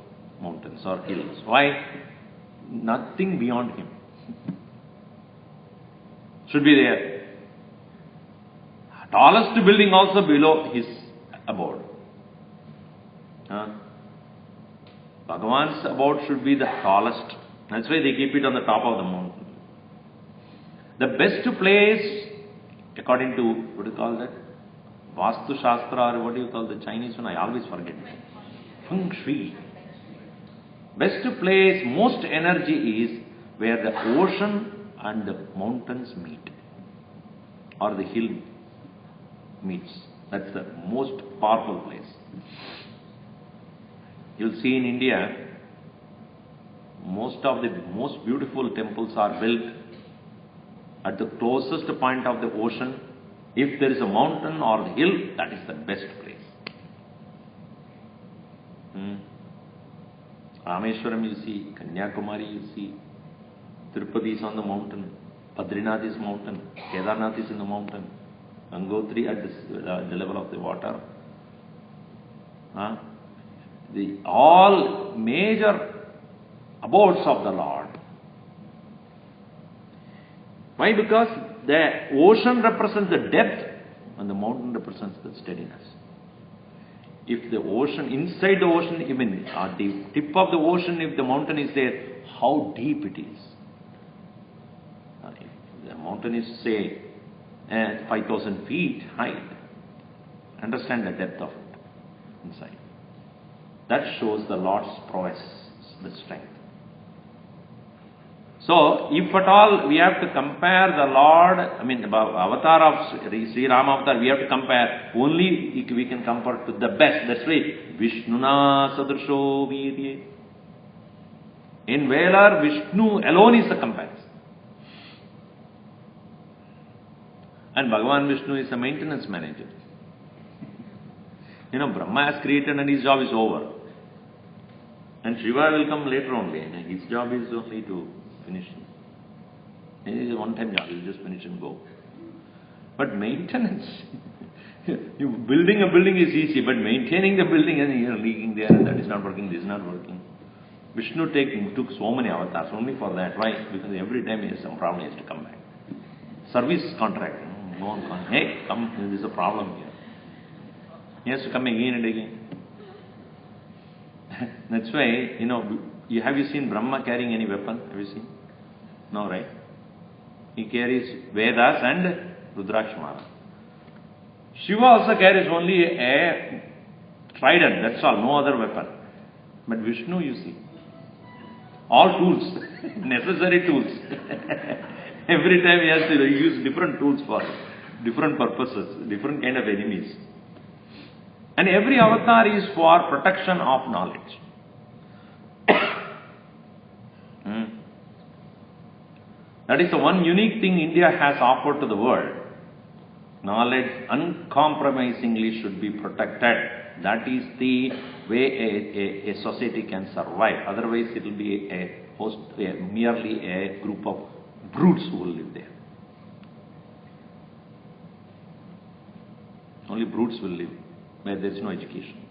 mountains or hills. Why? Nothing beyond him should be there. Tallest building also below his abode. Bhagavan's abode should be the tallest. That's why they keep it on the top of the mountain. The best place, according to, what do you call that? Vastu Shastra, or what do you call the Chinese one? I always forget. Feng Shui. Best place, most energy is where the ocean and the mountains meet, or the hill meets. That's the most powerful place. You'll see in India, most of the most beautiful temples are built at the closest point of the ocean. If there is a mountain or the hill, that is the best place. Rameshwaram you see, Kanyakumari you see, Tirupati is on the mountain, Badrinath is mountain, Kedarnath is in the mountain, Gangotri at the level of the water. All major abodes of the Lord. Why? Because the ocean represents the depth and the mountain represents the steadiness. If the ocean, inside the ocean, even at the tip of the ocean, if the mountain is there, how deep it is. If the mountain is, say, 5,000 feet high, understand the depth of it inside. That shows the Lord's prowess, the strength. So, if at all we have to compare the Lord, avatar of Sri Rama avatar, we have to compare, only we can compare to the best. That's why, Vishnuna Sadrsho Virye. In Velar, Vishnu alone is the comparison. And Bhagavan Vishnu is a maintenance manager. Brahma has created and his job is over. And Shiva will come later only. And his job is only to finish. It is a one-time job, you just finish and go. But maintenance, building a building is easy, but maintaining the building and you're leaking there, and that is not working, this is not working. Vishnu took so many avatars only for that. Why? Because every time he has some problem, he has to come back. Service contract. No one comes. Hey, come, there is a problem here. He has to come again and again. That's why, have you seen Brahma carrying any weapon? Have you seen? No, right? He carries Vedas and Rudrakshmala. Shiva also carries only a trident, that's all, no other weapon. But Vishnu, you see, all tools, necessary tools. Every time he has to use different tools for different purposes, different kind of enemies. And every avatar is for protection of knowledge. That is the one unique thing India has offered to the world. Knowledge uncompromisingly should be protected. That is the way a society can survive. Otherwise it will be merely a group of brutes who will live there. Only brutes will live where there is no education.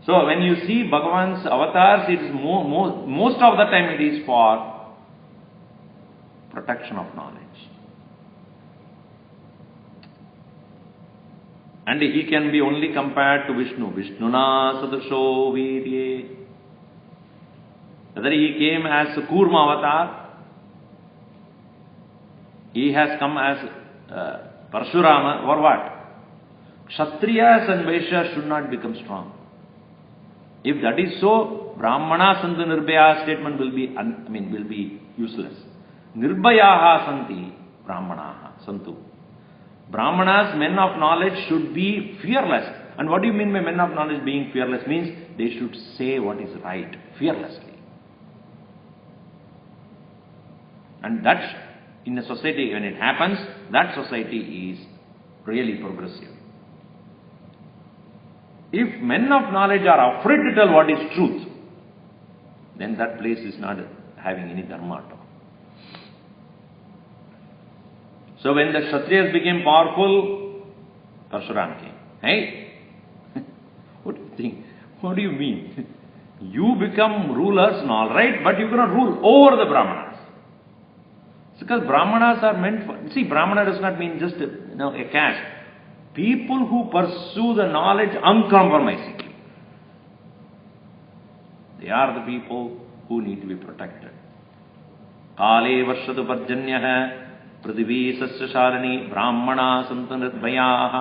So when you see Bhagavan's avatars, it is most of the time it is for protection of knowledge. And he can be only compared to Vishnu. Vishnuna Sadrsho Virye. Whether he came as Kurma avatar, he has come as Parshurama, or what? Kshatriyas and Vaishyas should not become strong. If that is so, Brahmana Santu Nirbhaya statement will be useless. Nirbhayaha Santi Brahmanaha Santu. Brahmanas, men of knowledge, should be fearless. And what do you mean by men of knowledge being fearless? Means they should say what is right, fearlessly. And that's, in a society, when it happens, that society is really progressive. If men of knowledge are afraid to tell what is truth, then that place is not having any dharma at all. So when the Kshatriyas became powerful, Parshuram came. Hey, what do you think? What do you mean? You become rulers and all right, but you cannot rule over the Brahmanas. It's because Brahmanas are meant for... See, Brahmana does not mean just a caste. People who pursue the knowledge uncompromisingly. They are the people who need to be protected. काले वर्षतु पर्जन्यः पृथिवी सस्यशालिनी ब्राह्मणा सन्तु निर्भयाः.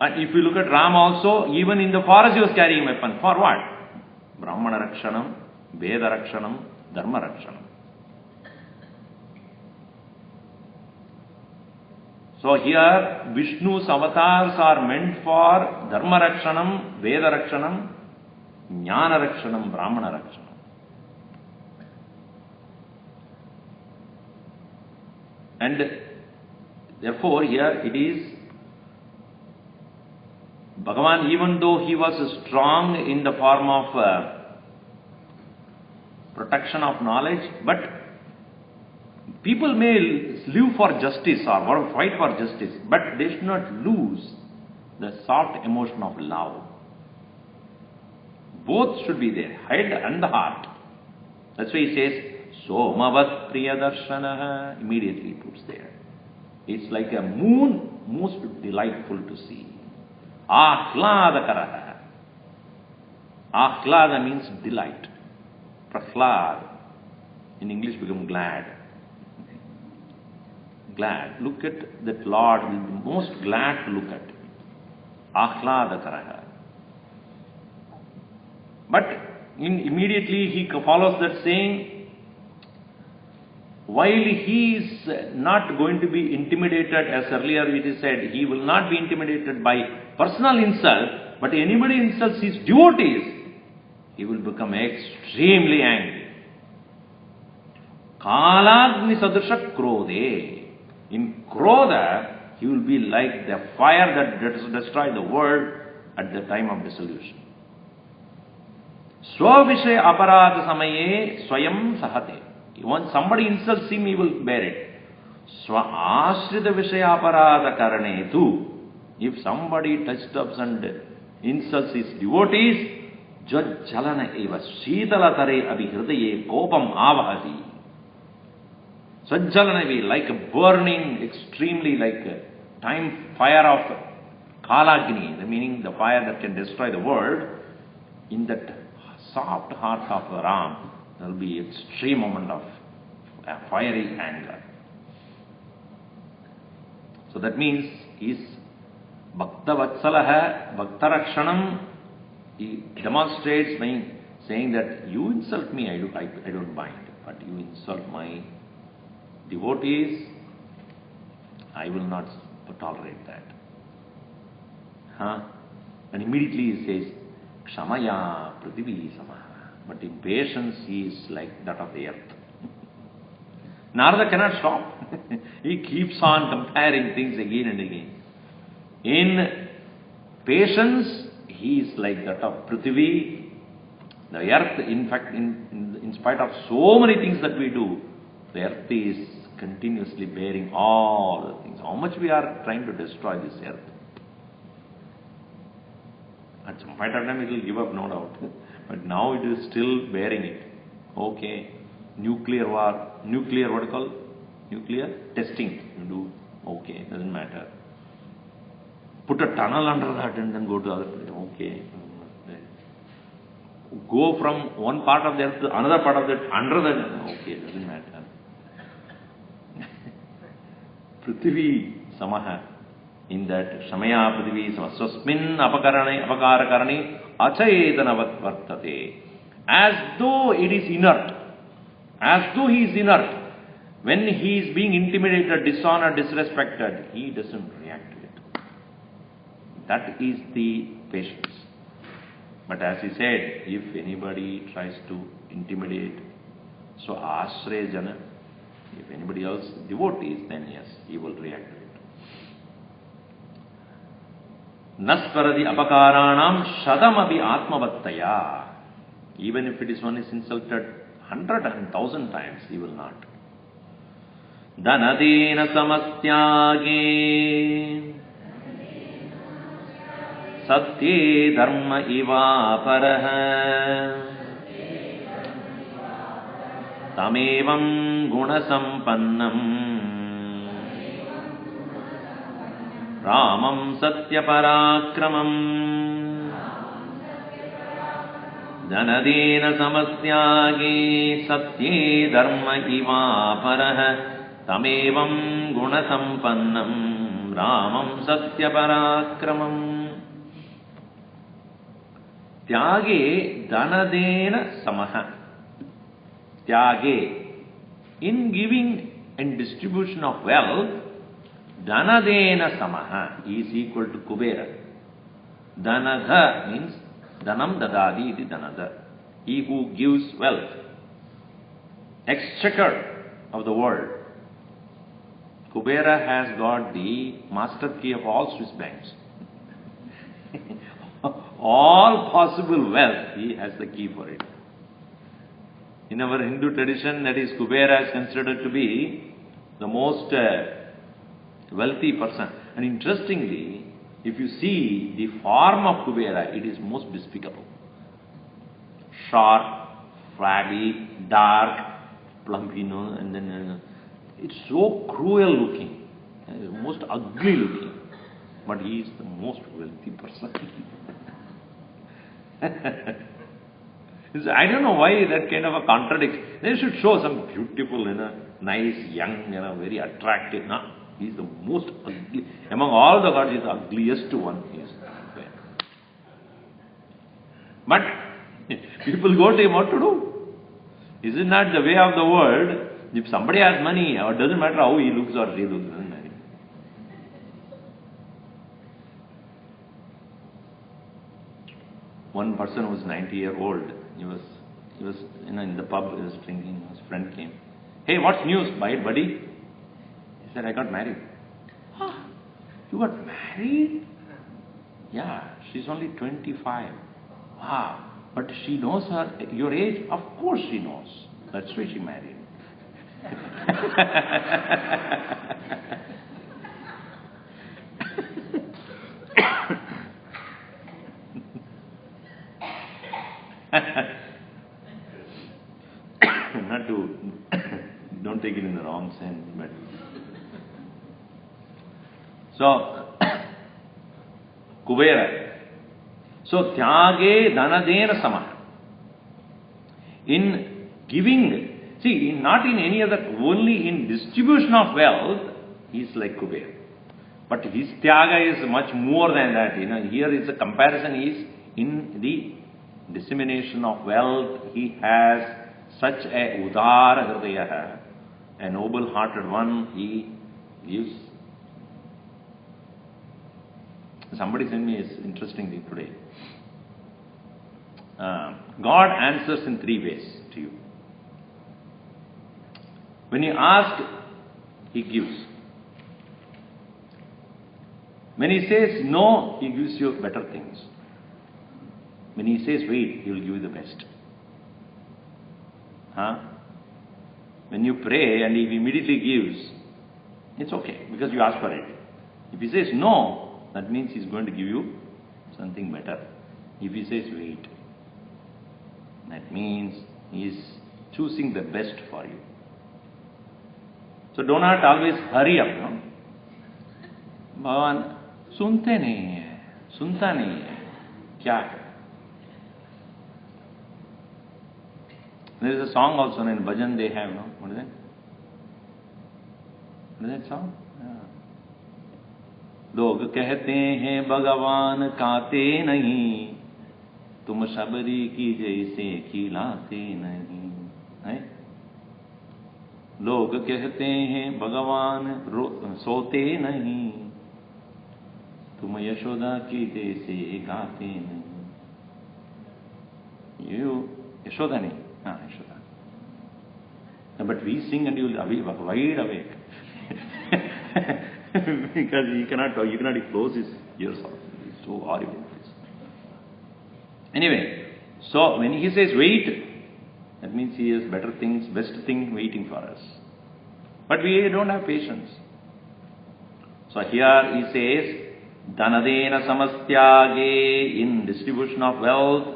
And if you look at Ram also, even in the forest he was carrying weapon. For what? Brahmana Rakshanam, Veda Rakshanam, Dharma Rakshanam. So here Vishnu's avatars are meant for Dharma Rakshanam, Veda Rakshanam, Jnana Rakshanam, Brahmana Rakshanam. And therefore here it is Bhagavan, even though he was strong in the form of protection of knowledge, but people may live for justice or fight for justice, but they should not lose the soft emotion of love. Both should be there, head and the heart. That's why he says, Somavat Priyadarshanaha, immediately puts there. It's like a moon, most delightful to see. Ahlada. Ahlada means delight. Prahlad in English become glad. Glad. Look at that Lord, will be most glad to look at. Ahlada. But immediately he follows that saying, while he is not going to be intimidated, as earlier it is said, he will not be intimidated by personal insult, but anybody insults his devotees, he will become extremely angry. Kalagni sadrisha krodhe. In krodha, he will be like the fire that destroyed the world at the time of dissolution. Swavishaya aparadha samaye swayam sahate. Once somebody insults him, he will bear it. Swa-ashrita vishaya aparadha karane tu. If somebody disturbs and insults his devotees, jajjalana eva sheetalatare abhihridaye kopam avahati. Sajjalana eva, like a burning, extremely like a time fire of Kalagni, meaning the fire that can destroy the world. In that soft heart of Ram, there will be extreme moment of fiery anger. So that means he is Bhakta Vatsalaha, Bhakta Rakshanam. He demonstrates by saying that you insult me, I don't mind, but you insult my devotees, I will not tolerate that. And immediately he says, Kshamaya Prithivi Samaha. But in patience he is like that of the earth. Narada cannot stop. He keeps on comparing things again and again. In patience, he is like that of Prithvi, the earth. In fact, in spite of so many things that we do, the earth is continuously bearing all the things. How much we are trying to destroy this earth. At some point of time it will give up, no doubt. But now it is still bearing it. Okay. Nuclear war, nuclear what do you call? Nuclear testing. You do, okay, doesn't matter. Put a tunnel under that and then go to other place. Okay. Go from one part of the earth to another part of that, under that, okay, doesn't matter. Prithvi Samaha. In that Shamaya Prithvi Samaha. Swasmin apakarakarani achayetana vartate. As though it is inert. As though he is inert. When he is being intimidated, dishonored, disrespected, he doesn't react to it. That is the patience. But as he said, if anybody tries to intimidate, so Ashray Jana, if anybody else devotees, then yes, he will react to it. Nasparadi apakaranam shadamabi atmavattaya. Even if it is one is insulted 100 and 1,000 times, he will not. Dhanadena samastyage satye dharma iva paraha tamevam gunasampannam ramam satyaparakramam Dhanadena samastyage satye dharma ivaparah tamevam gunasampannam ramam satya parakramam. Tyage dhanadena samaha. Tyage, in giving and distribution of wealth, dhanadena samaha is equal to Kubera. Dhanadha means dhanam dadadi iti dhanadha. He who gives wealth, exchequer of the world. Kubera has got the master key of all Swiss banks. All possible wealth, he has the key for it. In our Hindu tradition, that is, Kubera is considered to be the most wealthy person. And interestingly, if you see the form of Kubera, it is most despicable. Short, flabby, dark, plump, and then it's so cruel looking, most ugly looking. But he is the most wealthy person. I don't know why that kind of a contradiction. They should show some beautiful, nice, young, very attractive. No, he is the most ugly. Among all the gods, he is the ugliest one. He is. But people go to him, what to do? Is it not the way of the world? If somebody has money, it doesn't matter how he looks or she looks, doesn't matter. One person was 90-year-old. He was in the pub, he was drinking, his friend came. Hey, what's news, buddy? He said, I got married. Ah, you got married? Yeah, she's only 25. Wow, but she knows your age? Of course she knows. That's why she married. Not to, don't take it in the wrong sense, but so Kubera. So tyage dhanadena samah. In giving, see, not in any other, only in distribution of wealth, he is like Kubera. But his tyaga is much more than that. Here is a comparison is in the dissemination of wealth. He has such a udara hridaya, a noble-hearted one. He gives. Somebody sent me this interesting thing today. God answers in 3 ways to you. When you ask, he gives. When he says no, he gives you better things. When he says wait, he will give you the best. When you pray and he immediately gives, it's okay because you ask for it. If he says no, that means he's going to give you something better. If he says wait, that means he is choosing the best for you. So do not always hurry up, no? Bhagavan, sunte nahi hai, sunta nahi hai, kya hai? There is a song also in Bhajan they have, no? What is that? What is that song? लोग कहते हैं भगवान खाते नहीं, तुम शबरी की जैसे खिलाते नहीं, है? लोग कहते हैं भगवान सोते नहीं, तुम यशोदा की जैसे गाते नहीं. You Yashoda nahi? Yashoda. But we sing and you will wide awake. Because you cannot close his ears off. It's so horrible. Anyway, so when he says wait, that means he has better things, best thing waiting for us. But we don't have patience. So here he says, dhanadena samastyage, in distribution of wealth,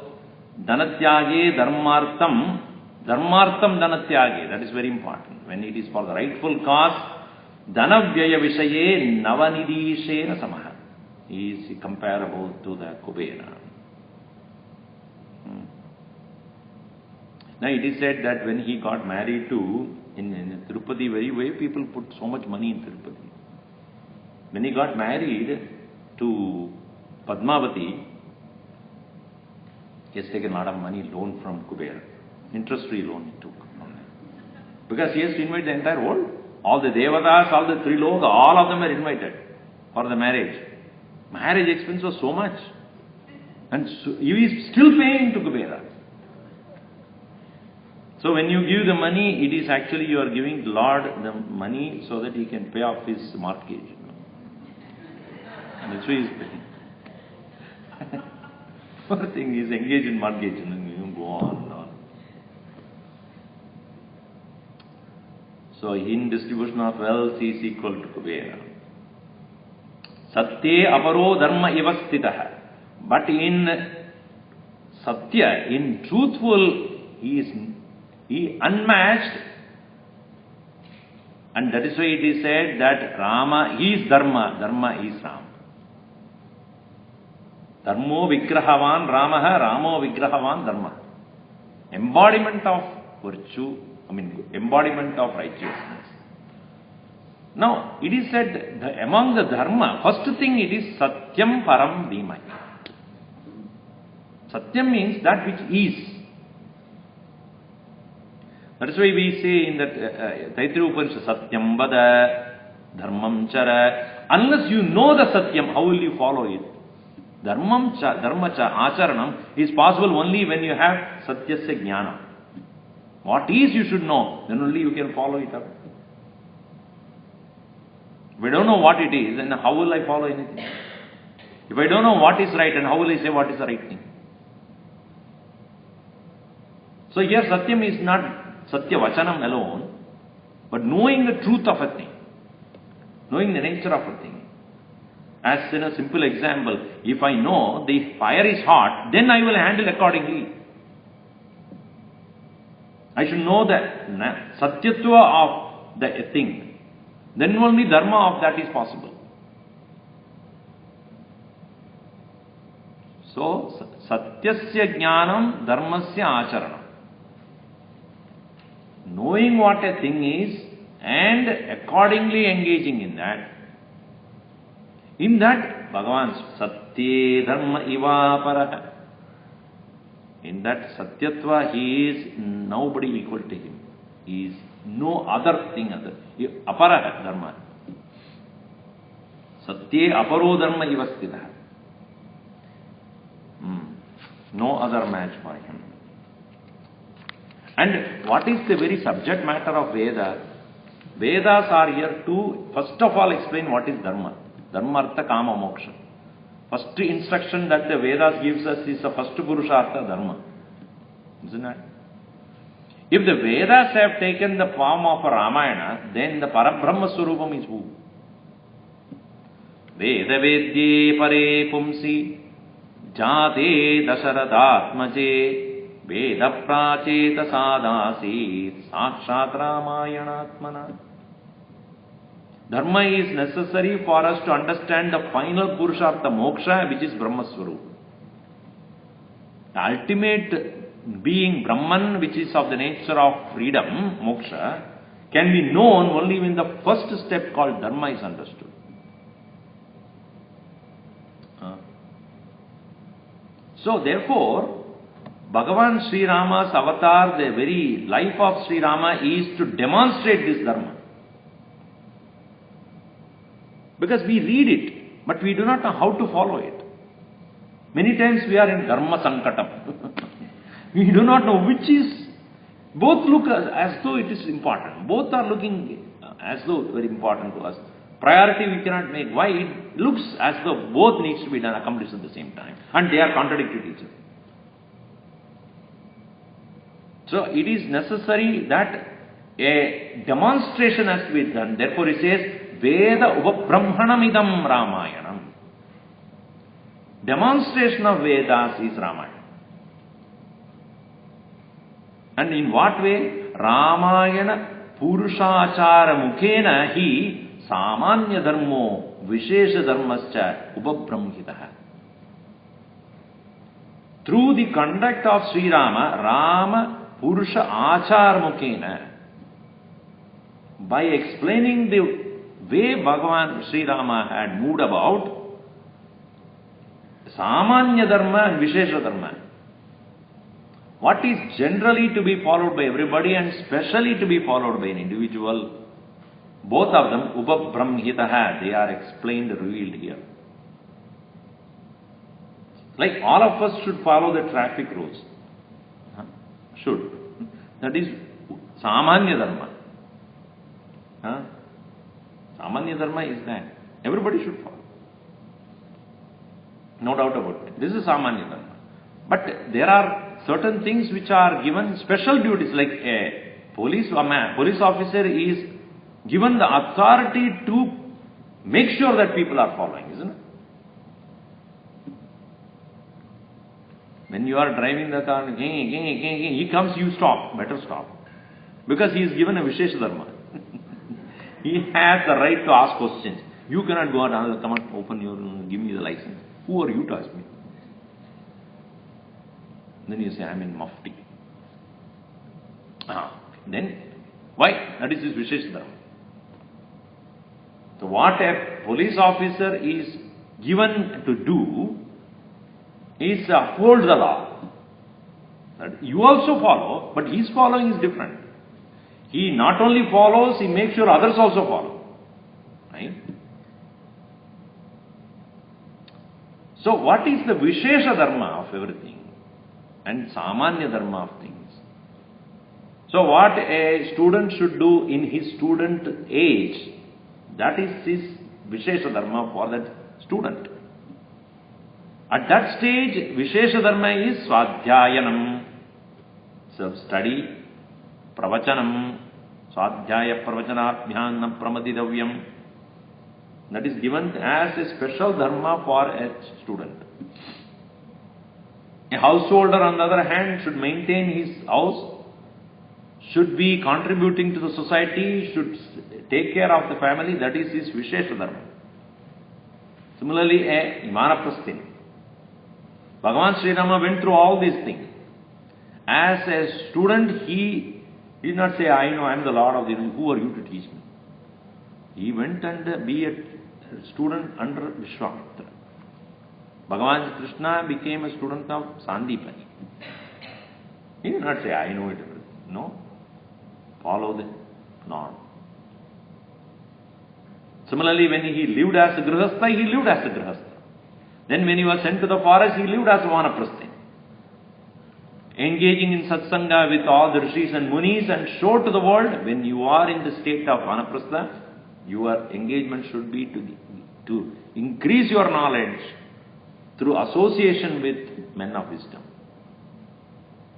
dhanatyage dharmartham, dharmartham dhanatyage, that is very important. When it is for the rightful cause, dhanavyaya vishaye navanidishena samaha. He is comparable to the Kubera. Now it is said that when he got married to, in Tirupati, very way people put so much money in Tirupati. When he got married to Padmavati, he has taken a lot of money loan from Kubera. Interest-free loan he took from them. Because he has to invite the entire world. All the Devatas, all the Triloka, all of them are invited for the marriage. Marriage expense was so much. And so he is still paying to Kubera. So when you give the money, it is actually you are giving the Lord the money so that he can pay off his mortgage. And that's why he is paying. Poor thing, he is engaged in mortgage. You go on and on. So in distribution of wealth, he is equal to Kubera. Satye aparo dharma ivastitaha. But in Satya, in truthful, he unmatched, and that is why it is said that Rama is Dharma, Dharma is Rama. Dharmo vigrahavan Ramaha, Ramo vigrahavan Dharma. Embodiment of virtue, embodiment of righteousness. Now, it is said that among the Dharma, first thing it is Satyam Param Dhimai. Satyam means that which is. That is why we say in that Taittiriya Upanishad, Satyam Vada, Dharmam Chara. Unless you know the Satyam, how will you follow it? Dharmam cha, Dharma cha, Acharanam is possible only when you have Satyasya Jnana. What is you should know, then only you can follow it up. If I don't know what it is, then how will I follow anything? If I don't know what is right, then how will I say what is the right thing? So here Satyam is not Satya Vachanam alone, but knowing the truth of a thing, knowing the nature of a thing. As in a simple example, if I know the fire is hot, then I will handle accordingly. I should know the Satyatva of the thing. Then only Dharma of that is possible. So, Satyasya Jnanam Dharmasya Acharanam. Knowing what a thing is and accordingly engaging in that. In that, Bhagavan's Satye Dharma Iva Paraha. In that Satyatva, he is nobody equal to him. He is no other thing other. Aparaha Dharma. Satye Aparo Dharma Ivastita. No other match for him. And what is the very subject matter of Veda? Vedas are here to, first of all, explain what is Dharma. Dharma Artha Kama Moksha. First instruction that the Vedas gives us is the first Purushartha Dharma. Isn't it? If the Vedas have taken the form of a Ramayana, then the Parabrahma Swarupam is who? Veda Vedye Pare Pumsi Jate Dasharathatmaje Veda Pracheta Sadasi Sakshat Ramayanatmana. Dharma is necessary for us to understand the final Purushartha Moksha, which is Brahma Swarup. The ultimate being Brahman, which is of the nature of freedom, Moksha, can be known only when the first step called Dharma is understood. So therefore, Bhagavan Sri Rama's avatar, the very life of Sri Rama is to demonstrate this Dharma. Because we read it, but we do not know how to follow it. Many times we are in Dharma Sankatam. We do not know which is, both look as though it is important. Both are looking as though very important to us. Priority we cannot make. Why? It looks as though both needs to be done, accomplished at the same time. And they are contradictory to each other. So it is necessary that a demonstration has to be done. Therefore it says, Veda Upabrahmanamidam Ramayanam. Demonstration of Vedas is Ramayana. And in what way? Ramayana Purushachara Mukhena hi Samanya Dharmo Vishesha Dharmascha Upabrahmhitaha. Through the conduct of Sri Rama, Rama Purusha Achar Mukena, by explaining the way Bhagavan Sri Rama had moved about, Samanya Dharma and Vishesha Dharma, what is generally to be followed by everybody and specially to be followed by an individual, both of them, Upabrahmhitaha, they are explained, revealed here. Like all of us should follow the traffic rules. Should. That is Samanya Dharma. Samanya Dharma is that. Everybody should follow. No doubt about it. This is Samanya Dharma. But there are certain things which are given special duties, like a police officer is given the authority to make sure that people are following, isn't it? When you are driving the car, he comes, you stop, better stop. Because he is given a Vishesha Dharma. He has the right to ask questions. You cannot go out, come on, open your, give me the license. Who are you to ask me? Then you say, I am in Mufti. Then, why? That is his Vishesha Dharma. So what a police officer is given to do is uphold the law. That you also follow, but his following is different. He not only follows, he makes sure others also follow. Right? So what is the Vishesha Dharma of everything and Samanya Dharma of things? So what a student should do in his student age, that is his Vishesha Dharma for that student. At that stage, Vishesha Dharma is Swadhyayanam, self-study, Pravachanam, Swadhyaya Pravachanabhyanam Pramadidavyam. That is given as a special dharma for a student. A householder, on the other hand, should maintain his house, should be contributing to the society, should take care of the family. That is his Vishesha Dharma. Similarly, a Vimanaprasthin. Bhagavan Sri Rama went through all these things. As a student, he did not say, I know, I am the Lord of the universe. Who are you to teach me? He went and be a student under Vishwamitra. Bhagavan Krishna became a student of Sandipani. He did not say, I know it. No. Follow the norm. Similarly, when he lived as a Grihastha, he lived as a Grihastha. Then when he was sent to the forest, he lived as a Vanaprastha. Engaging in satsanga with all the rishis and munis and show to the world, when you are in the state of Vanaprastha, your engagement should be to increase your knowledge through association with men of wisdom.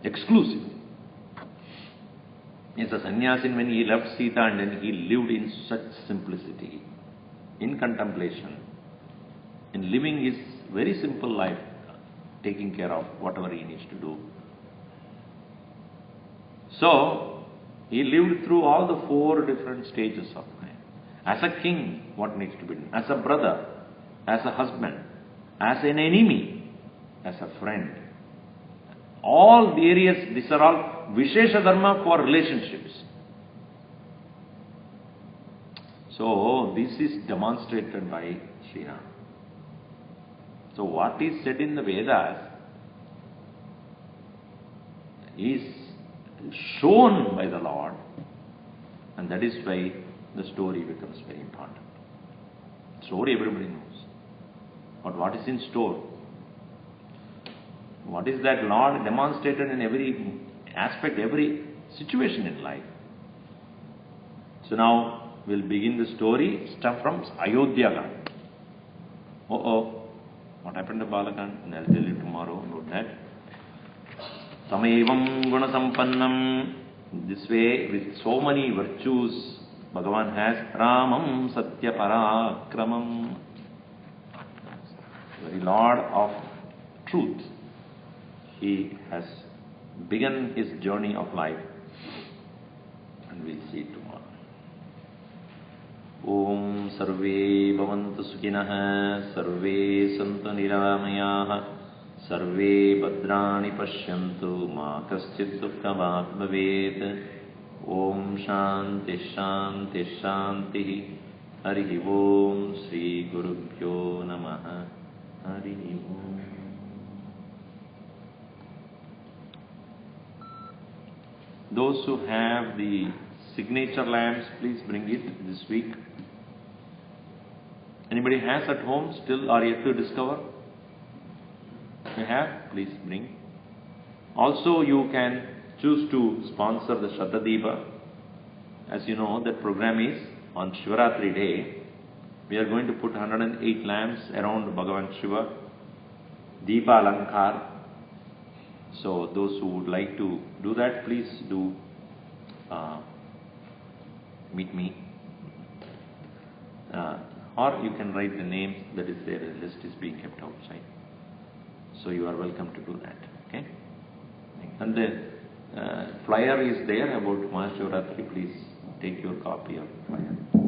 Exclusively. Yes, a sannyasin, when he left Sita and then he lived in such simplicity, in contemplation, in living his very simple life, taking care of whatever he needs to do. So, he lived through all the 4 different stages of life. As a king, what needs to be done? As a brother, as a husband, as an enemy, as a friend. All various, these are all Vishesha Dharma for relationships. So, this is demonstrated by Sri Rama. So, what is said in the Vedas is shown by the Lord, and that is why the story becomes very important. Story everybody knows. But what is in store? What is that Lord demonstrated in every aspect, every situation in life? So now we'll begin the story, stuff from Ayodhya. What happened to Balakan? And I'll tell you tomorrow about that. Samevam Gunasampannam. This way, with so many virtues, Bhagavan has Ramam Satya Parakramam, very Lord of truth. He has begun his journey of life, and we'll see it tomorrow. Om Sarve Bhavantu Sukhinah, Sarve Santu Niramayah, सर्वे भद्राणि पश्यन्तु मा कश्चित् दुःखभाग् भवेत्। ओम शांति शांति शांति। हरि ओम श्री गुरुभ्यो नमः। हरि ओम। Those who have the signature lamps, please bring it this week. Anybody has at home still or yet to discover? You have? Please bring. Also, you can choose to sponsor the Shraddha Deepa. As you know, that program is on Shivaratri day. We are going to put 108 lamps around Bhagavan Shiva, Deepa Alankar. So, those who would like to do that, please do meet me. Or you can write the names that is there. The list is being kept outside. So you are welcome to do that. Okay? And the flyer is there about Mahashivratri. Please take your copy of the flyer.